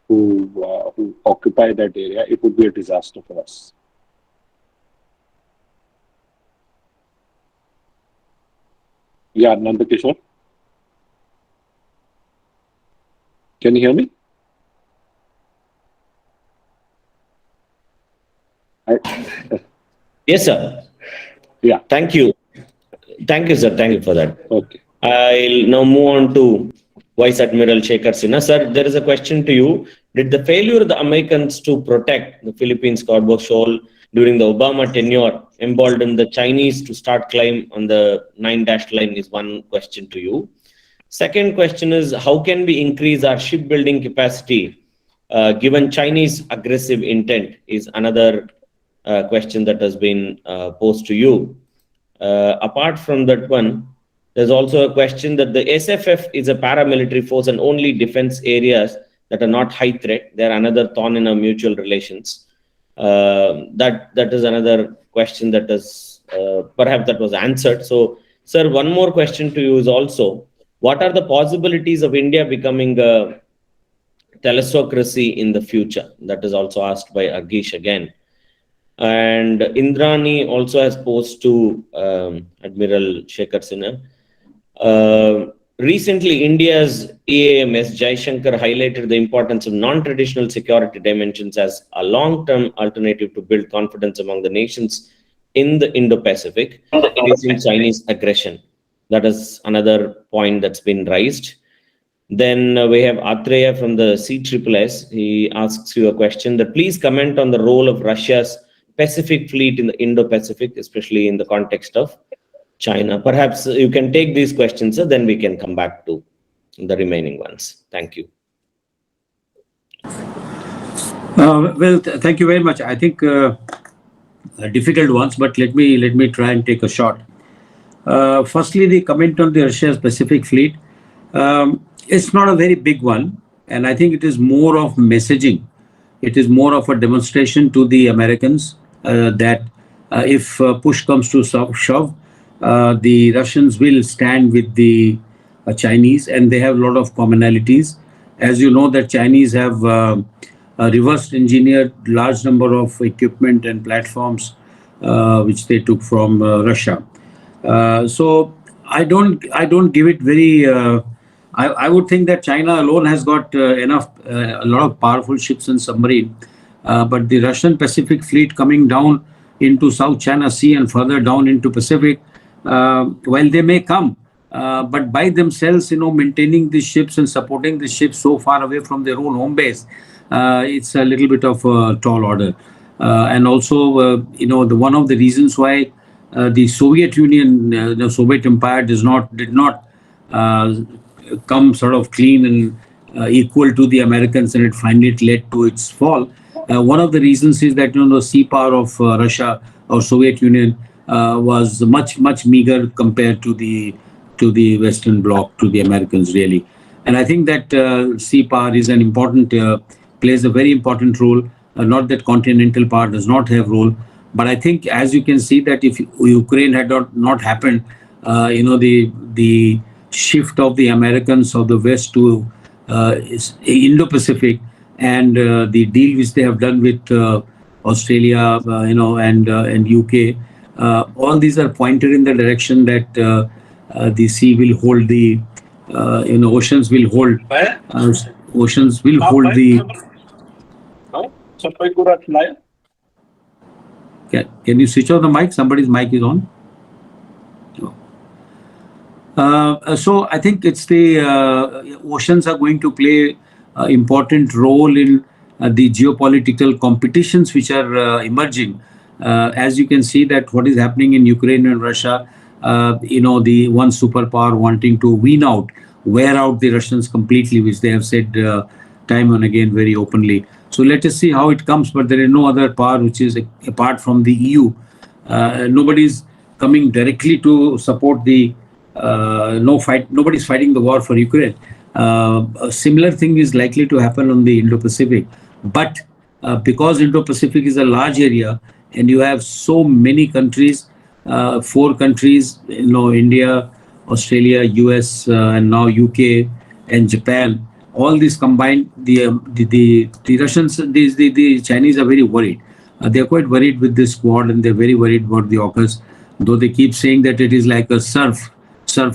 F: who occupy that area, it would be a disaster for us. Yeah, Nanda Kishor. Can you hear me?
B: Yes, sir.
F: Yeah.
B: Thank you. Thank you, sir. Thank you for that.
F: Okay.
B: I'll now move on to Vice Admiral Shekhar Sinha. Sir, there is a question to you. Did the failure of the Americans to protect the Philippines Scarborough Shoal during the Obama tenure embolden the Chinese to start climb on the 9-dash line is one question to you. Second question is, how can we increase our shipbuilding capacity given Chinese aggressive intent is another question that has been posed to you. Apart from that one, there's also a question that the SFF is a paramilitary force and only defense areas that are not high threat. They're another thorn in our mutual relations. That is another question that is perhaps that was answered. So, sir, one more question to you is also, what are the possibilities of India becoming a thalassocracy in the future? That is also asked by Agish again. And Indrani also has posed to Admiral Shekhar Sinha. Recently, India's EAMS Jaishankar highlighted the importance of non-traditional security dimensions as a long-term alternative to build confidence among the nations in the Indo-Pacific facing Chinese aggression. That is another point that's been raised. Then we have Atreya from the CSSS. He asks you a question that please comment on the role of Russia's Pacific fleet in the Indo-Pacific, especially in the context of China. Perhaps you can take these questions, sir, then we can come back to the remaining ones. Thank you.
E: Thank you very much. I think difficult ones, but let me try and take a shot. Firstly, the comment on the Russia's Pacific fleet. It's not a very big one, and I think it is more of messaging. It is more of a demonstration to the Americans that if push comes to shove, the Russians will stand with the Chinese, and they have a lot of commonalities. As you know, that Chinese have reverse engineered large number of equipment and platforms which they took from Russia. So I don't give it very. I would think that China alone has got a lot of powerful ships and submarine, but the Russian Pacific fleet coming down into South China Sea and further down into Pacific, while they may come, but by themselves, maintaining the ships and supporting the ships so far away from their own home base, it's a little bit of a tall order. And also, one of the reasons why the Soviet Union, the Soviet Empire did not come sort of clean and equal to the Americans, and it finally led to its fall. One of the reasons is that the sea power of Russia or Soviet Union was much meager compared to the Western Bloc, to the Americans really. And I think that sea power is an important plays a very important role. Not that continental power does not have role, but I think, as you can see, that if Ukraine had not happened, the shift of the Americans of the West to Indo-Pacific, and the deal which they have done with Australia, and UK, all these are pointed in the direction that the sea will hold the, oceans will hold, the. Can you switch off the mic? Somebody's mic is on. So I think it's the oceans are going to play an important role in the geopolitical competitions which are emerging. As you can see that what is happening in Ukraine and Russia, the one superpower wanting to wear out the Russians completely, which they have said time and again very openly. So let us see how it comes, but there is no other power which is apart from the EU. Nobody's coming directly to support the nobody's fighting the war for Ukraine. A similar thing is likely to happen on the Indo-Pacific. But because Indo-Pacific is a large area and you have so many countries, 4 countries, India, Australia, US, and now UK and Japan, all these combined, the Russians, the Chinese are very worried. They're quite worried with this Quad, and they're very worried about the AUKUS, though they keep saying that it is like a surf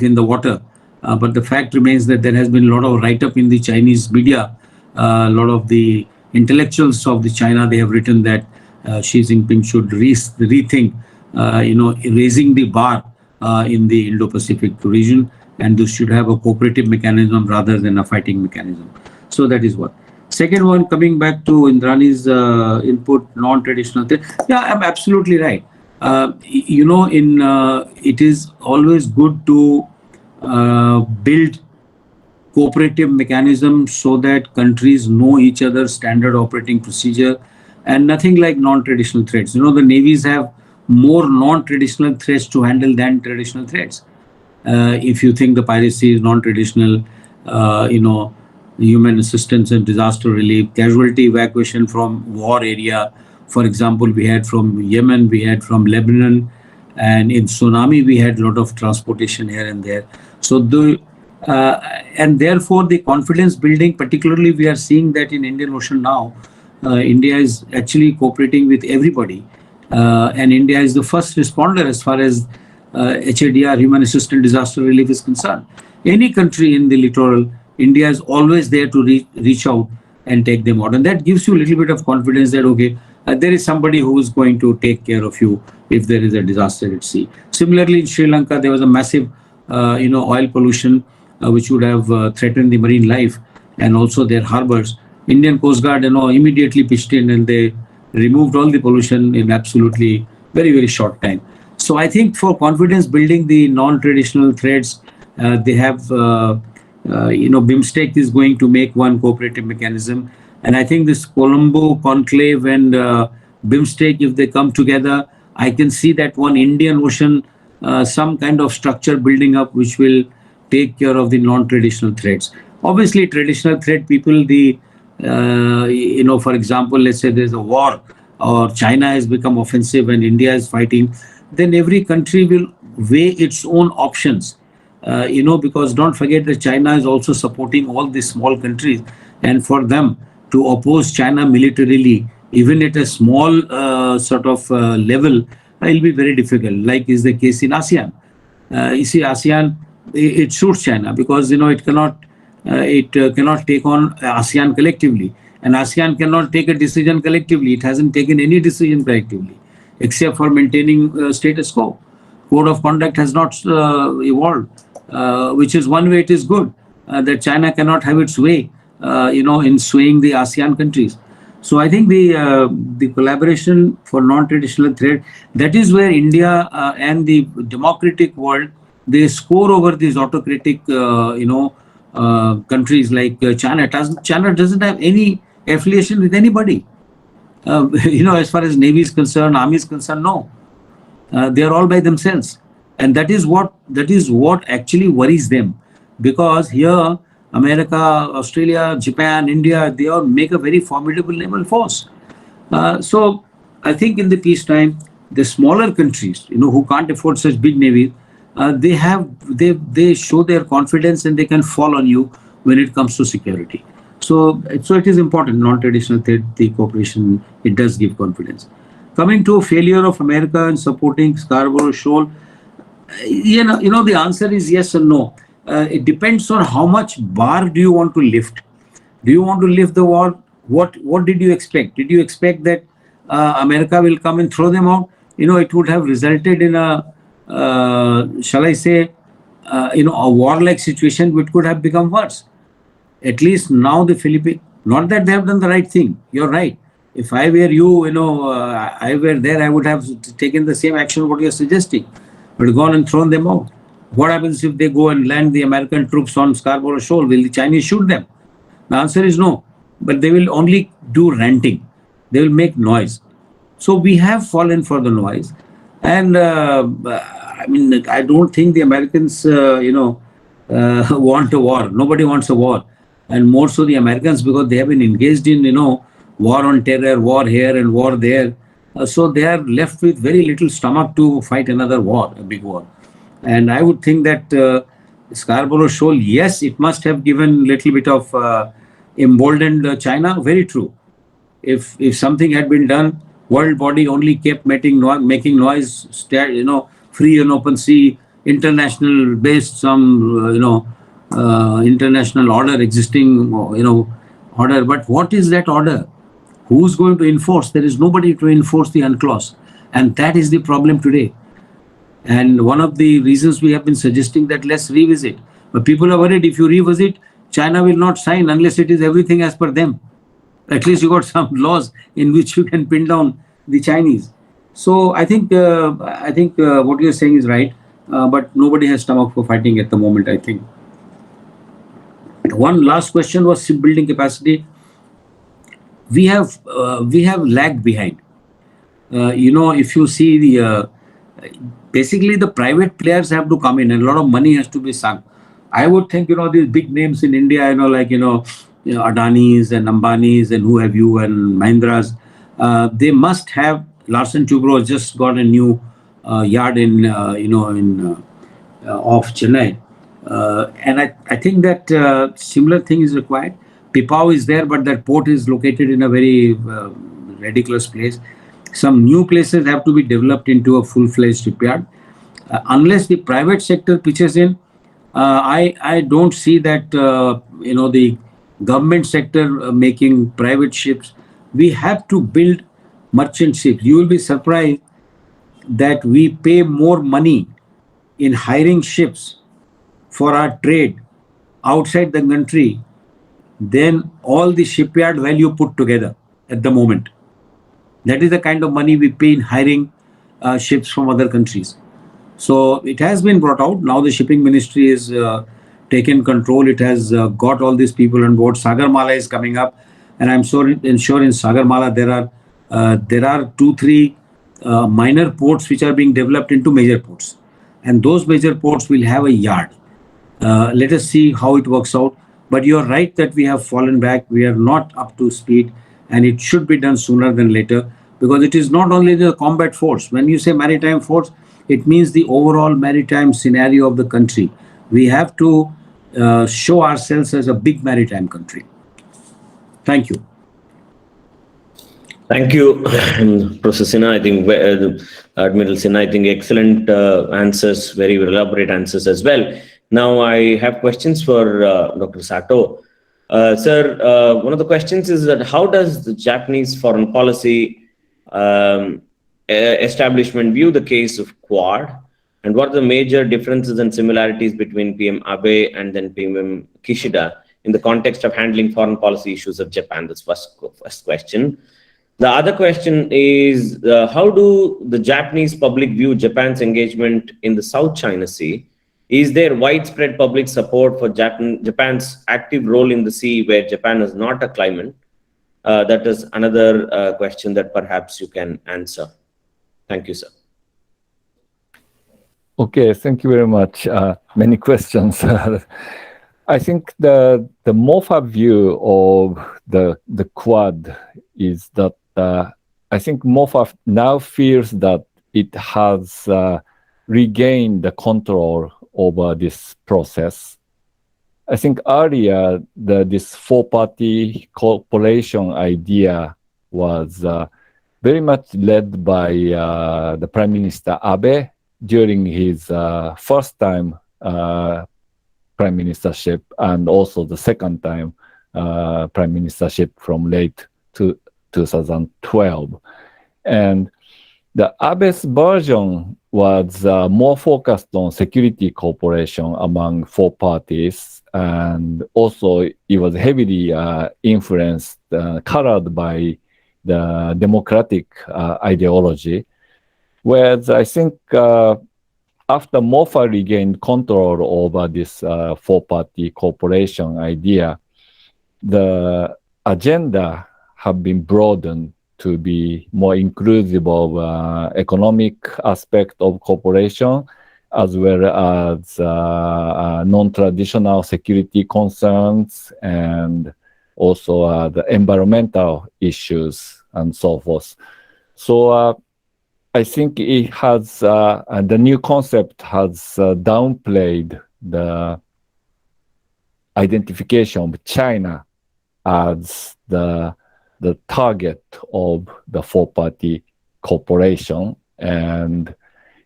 E: in the water. But the fact remains that there has been a lot of write-up in the Chinese media. A lot of the intellectuals of the China, they have written that Xi Jinping should rethink, raising the bar in the Indo-Pacific region, and this should have a cooperative mechanism rather than a fighting mechanism. So that is what. Second one, coming back to Indrani's input, non-traditional. Yeah, I'm absolutely right. It is always good to build cooperative mechanisms so that countries know each other's standard operating procedure, and nothing like non-traditional threats. The navies have more non-traditional threats to handle than traditional threats. If you think the piracy is non-traditional, human assistance and disaster relief, casualty evacuation from war area. For example, we had from Yemen, we had from Lebanon, and in tsunami, we had a lot of transportation here and there. So and therefore the confidence building, particularly we are seeing that in Indian Ocean now, India is actually cooperating with everybody. And India is the first responder as far as HADR, human assistance disaster relief, is concerned. Any country in the littoral, India is always there to reach out and take them out. And that gives you a little bit of confidence that, okay, there is somebody who is going to take care of you if there is a disaster at sea. Similarly, in Sri Lanka, there was a massive, oil pollution, which would have threatened the marine life and also their harbors. Indian Coast Guard, immediately pitched in, and they removed all the pollution in absolutely very, very short time. So I think for confidence building, the non-traditional threats, they have, BIMSTEC is going to make one cooperative mechanism. And I think this Colombo conclave and BIMSTEC, if they come together, I can see that one Indian Ocean, some kind of structure building up which will take care of the non-traditional threats. Obviously, traditional threat people, for example, let's say there's a war or China has become offensive and India is fighting, then every country will weigh its own options. Because don't forget that China is also supporting all these small countries, and for them to oppose China militarily, even at a small level, it will be very difficult, like is the case in ASEAN. You see, ASEAN, it suits China because, it cannot take on ASEAN collectively, and ASEAN cannot take a decision collectively. It hasn't taken any decision collectively, except for maintaining status quo. Code of conduct has not evolved. which is one way it is good, that China cannot have its way, in swaying the ASEAN countries. So I think the collaboration for non-traditional threat, that is where India and the democratic world, they score over these autocratic, countries like China. China doesn't have any affiliation with anybody. As far as Navy is concerned, Army is concerned, no. They are all by themselves. And that is what actually worries them. Because here, America, Australia, Japan, India, they all make a very formidable naval force. So I think in the peacetime, the smaller countries, who can't afford such big navies, they show their confidence and they can fall on you when it comes to security. So it is important, non-traditional threat, the cooperation, it does give confidence. Coming to failure of America in supporting Scarborough Shoal, the answer is yes and no. It depends on how much bar do you want to lift. Do you want to lift the war? What did you expect? Did you expect that America will come and throw them out? It would have resulted in a, shall I say, a warlike situation which could have become worse. At least now the Philippines, not that they have done the right thing. You're right. If I were you, I were there, I would have taken the same action what you're suggesting, but gone and thrown them out. What happens if they go and land the American troops on Scarborough Shoal? Will the Chinese shoot them? The answer is no. But they will only do ranting. They will make noise. So we have fallen for the noise. And I don't think the Americans, want a war. Nobody wants a war. And more so the Americans, because they have been engaged in, war on terror, war here and war there. So they are left with very little stomach to fight another war, a big war. And I would think that Scarborough Shoal, yes, it must have given little bit of emboldened China. Very true. If something had been done, world body only kept making noise, free and open sea, international based, some international order existing, order. But what is that order? Who's going to enforce? There is nobody to enforce the UNCLOS, and that is the problem today. And one of the reasons we have been suggesting that let's revisit. But people are worried if you revisit, China will not sign unless it is everything as per them. At least you got some laws in which you can pin down the Chinese. So I think what you're saying is right, but nobody has stomach for fighting at the moment, I think. One last question was shipbuilding capacity. We have lagged behind. If you see basically the private players have to come in and a lot of money has to be sunk. I would think, these big names in India, like, Adanis and Ambanis and who have you and Mahindras, they must have. Larsen Toubro has just got a new yard in off Chennai. And I think that similar thing is required. Pipao is there, but that port is located in a very ridiculous place. Some new places have to be developed into a full-fledged shipyard. Unless the private sector pitches in, I don't see that the government sector making private ships. We have to build merchant ships. You will be surprised that we pay more money in hiring ships for our trade outside the country than all the shipyard value put together at the moment. That is the kind of money we pay in hiring ships from other countries. So it has been brought out. Now the shipping ministry is taken control. It has got all these people on board. Sagarmala is coming up. And I'm sure in Sagarmala there are 2-3 minor ports which are being developed into major ports. And those major ports will have a yard. Let us see how it works out. But you're right that we have fallen back. We are not up to speed. And it should be done sooner than later. Because it is not only the combat force. When you say maritime force, it means the overall maritime scenario of the country. We have to show ourselves as a big maritime country. Thank you.
B: Thank you, Professor Sinha. I think Admiral Sinha, I think excellent answers, very elaborate answers as well. Now I have questions for Dr. Sato. Sir, one of the questions is that how does the Japanese foreign policy establishment view the case of Quad? And what are the major differences and similarities between PM Abe and then PM Kishida in the context of handling foreign policy issues of Japan? That's first question. The other question is, how do the Japanese public view Japan's engagement in the South China Sea? Is there widespread public support for Japan's active role in the sea where Japan is not a claimant? That is another question that perhaps you can answer. Thank you, sir.
G: Okay, thank you very much. Many questions. I think the MOFA view of the Quad is that I think MOFA now feels that it has regained the control over this process. I think earlier this four-party cooperation idea was very much led by the Prime Minister Abe during his first time prime ministership, and also the second time prime ministership from late 2012. And the Abe's version was more focused on security cooperation among four parties, and also it was heavily influenced, colored by the democratic ideology. Whereas I think after MOFA regained control over this four-party cooperation idea, the agenda have been broadened to be more inclusive of economic aspect of cooperation, as well as non-traditional security concerns, and also the environmental issues and so forth. So I think it has, the new concept has downplayed the identification of China as the target of the four-party cooperation, and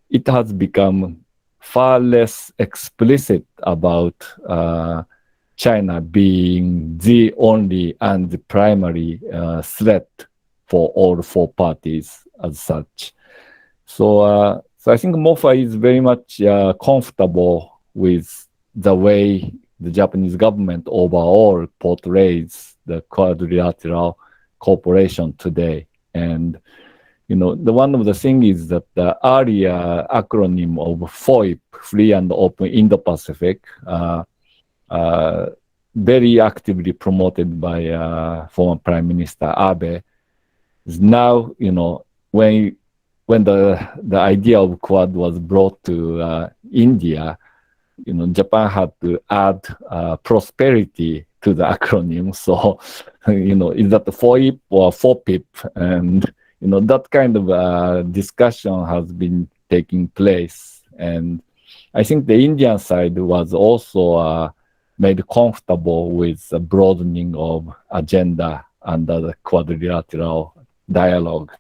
G: it has become far less explicit about China being the only and the primary threat for all four parties as such. So I think MOFA is very much comfortable with the way the Japanese government overall portrays the quadrilateral cooperation today. And, you know, one of the things is that the earlier acronym of FOIP, Free and Open Indo-Pacific, very actively promoted by former Prime Minister Abe, is now, you know, when the idea of Quad was brought to India, you know, Japan had to add prosperity to the acronym. So, you know, is that the FOIP or FOPIP? And, you know, that kind of discussion has been taking place. And I think the Indian side was also made comfortable with the broadening of agenda under the quadrilateral dialogue.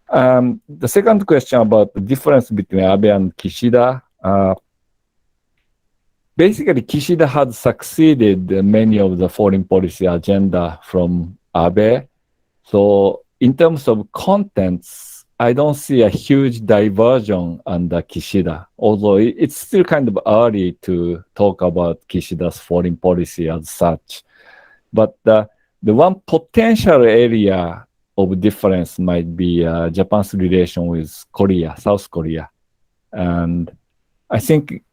G: The second question about the difference between Abe and Kishida. Basically, Kishida had succeeded many of the foreign policy agenda from Abe. So in terms of contents, I don't see a huge diversion under Kishida, although it's still kind of early to talk about Kishida's foreign policy as such. But the one potential area of difference might be Japan's relation with Korea, South Korea. And I think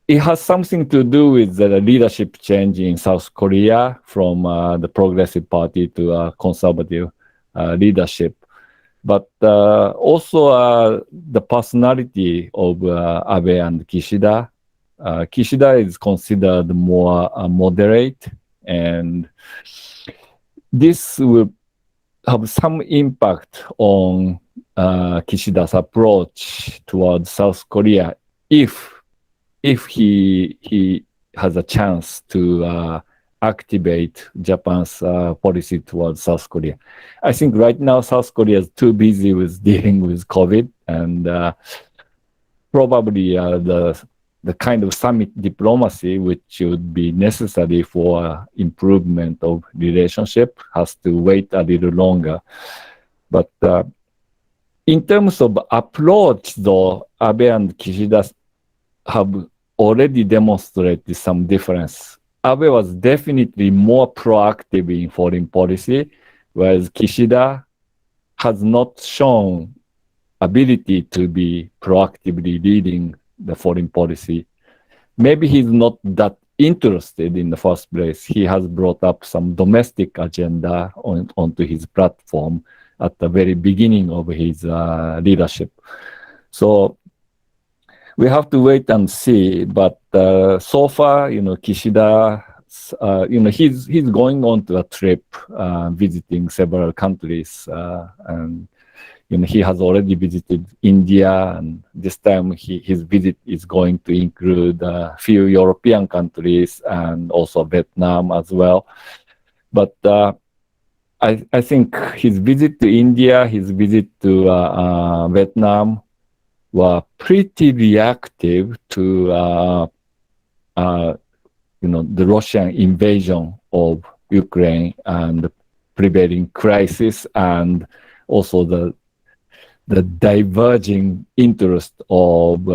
G: it has something to do with the leadership change in South Korea from the Progressive Party to a conservative leadership. But also the personality of Abe and Kishida. Kishida is considered more moderate, and this will have some impact on Kishida's approach towards South Korea if he has a chance to activate Japan's policy towards South Korea. I think right now South Korea is too busy with dealing with COVID, and probably the kind of summit diplomacy which would be necessary for improvement of relationship has to wait a little longer. But in terms of approach, though, Abe and Kishida have already demonstrated some difference. Abe was definitely more proactive in foreign policy, whereas Kishida has not shown ability to be proactively leading the foreign policy. Maybe he's not that interested in the first place. He has brought up some domestic agenda onto his platform at the very beginning of his leadership. So we have to wait and see. But so far, Kishida, he's going on to a trip, visiting several countries, and he has already visited India, and this time his visit is going to include a few European countries and also Vietnam as well. But I think his visit to India, his visit to Vietnam were pretty reactive to the Russian invasion of Ukraine and the prevailing crisis, and also the diverging interest of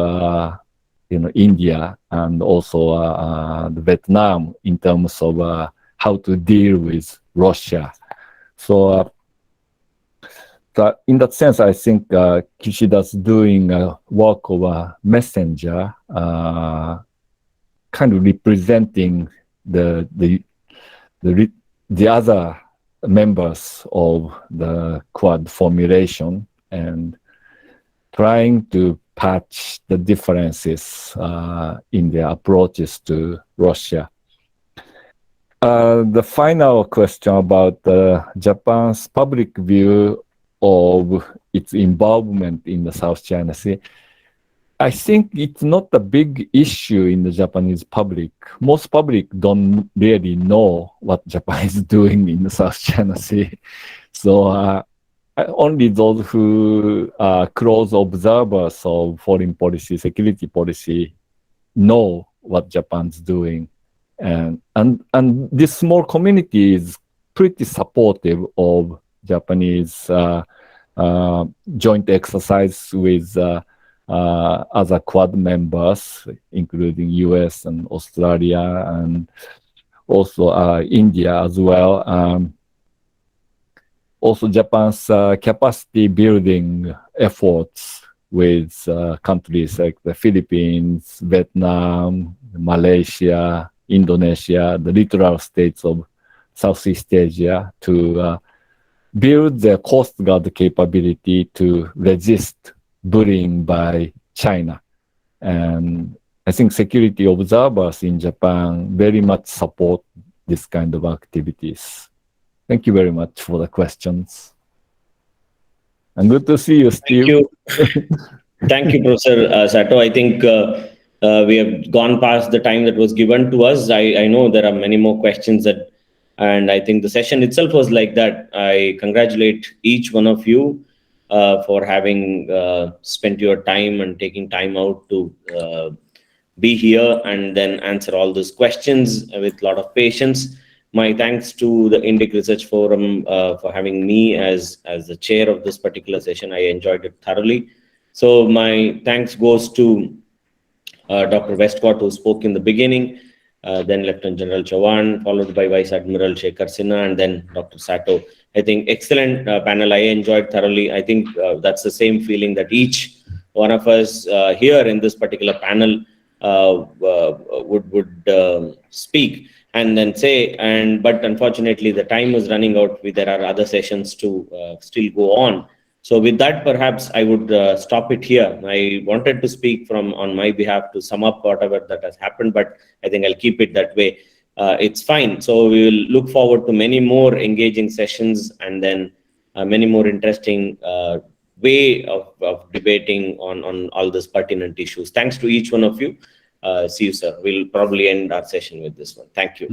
G: India and also Vietnam in terms of how to deal with Russia. So in that sense, I think Kishida's doing work of a messenger, kind of representing the other members of the Quad formulation and trying to patch the differences in their approaches to Russia. The final question about Japan's public view of its involvement in the South China Sea. I think it's not a big issue in the Japanese public. Most public don't really know what Japan is doing in the South China Sea. So only those who are close observers of foreign policy, security policy, know what Japan's doing. And this small community is pretty supportive of Japanese joint exercise with other Quad members, including US and Australia and also India as well. Also Japan's capacity building efforts with countries like the Philippines, Vietnam, Malaysia, Indonesia, the littoral states of Southeast Asia to build their Coast Guard capability to resist bullying by China. And I think security observers in Japan very much support this kind of activities. Thank you very much for the questions. And good to see you, Steve.
B: Thank you. Thank you, Professor Sato. I think we have gone past the time that was given to us. I know there are many more questions and I think the session itself was like that. I congratulate each one of you for having spent your time and taking time out to be here and then answer all those questions with a lot of patience. My thanks to the Indic Research Forum for having me as the chair of this particular session. I enjoyed it thoroughly. So my thanks goes to Dr. Westcott, who spoke in the beginning, then Lieutenant General Chouhan, followed by Vice Admiral Shekhar, and then Dr. Sato. I think excellent panel. I enjoyed thoroughly. I think that's the same feeling that each one of us here in this particular panel would speak and then say. But unfortunately, the time is running out. There are other sessions to still go on. So with that, perhaps I would stop it here. I wanted to speak on my behalf to sum up whatever that has happened, but I think I'll keep it that way. It's fine. So we will look forward to many more engaging sessions and then many more interesting way of debating on all these pertinent issues. Thanks to each one of you. See you, sir. We'll probably end our session with this one. Thank you.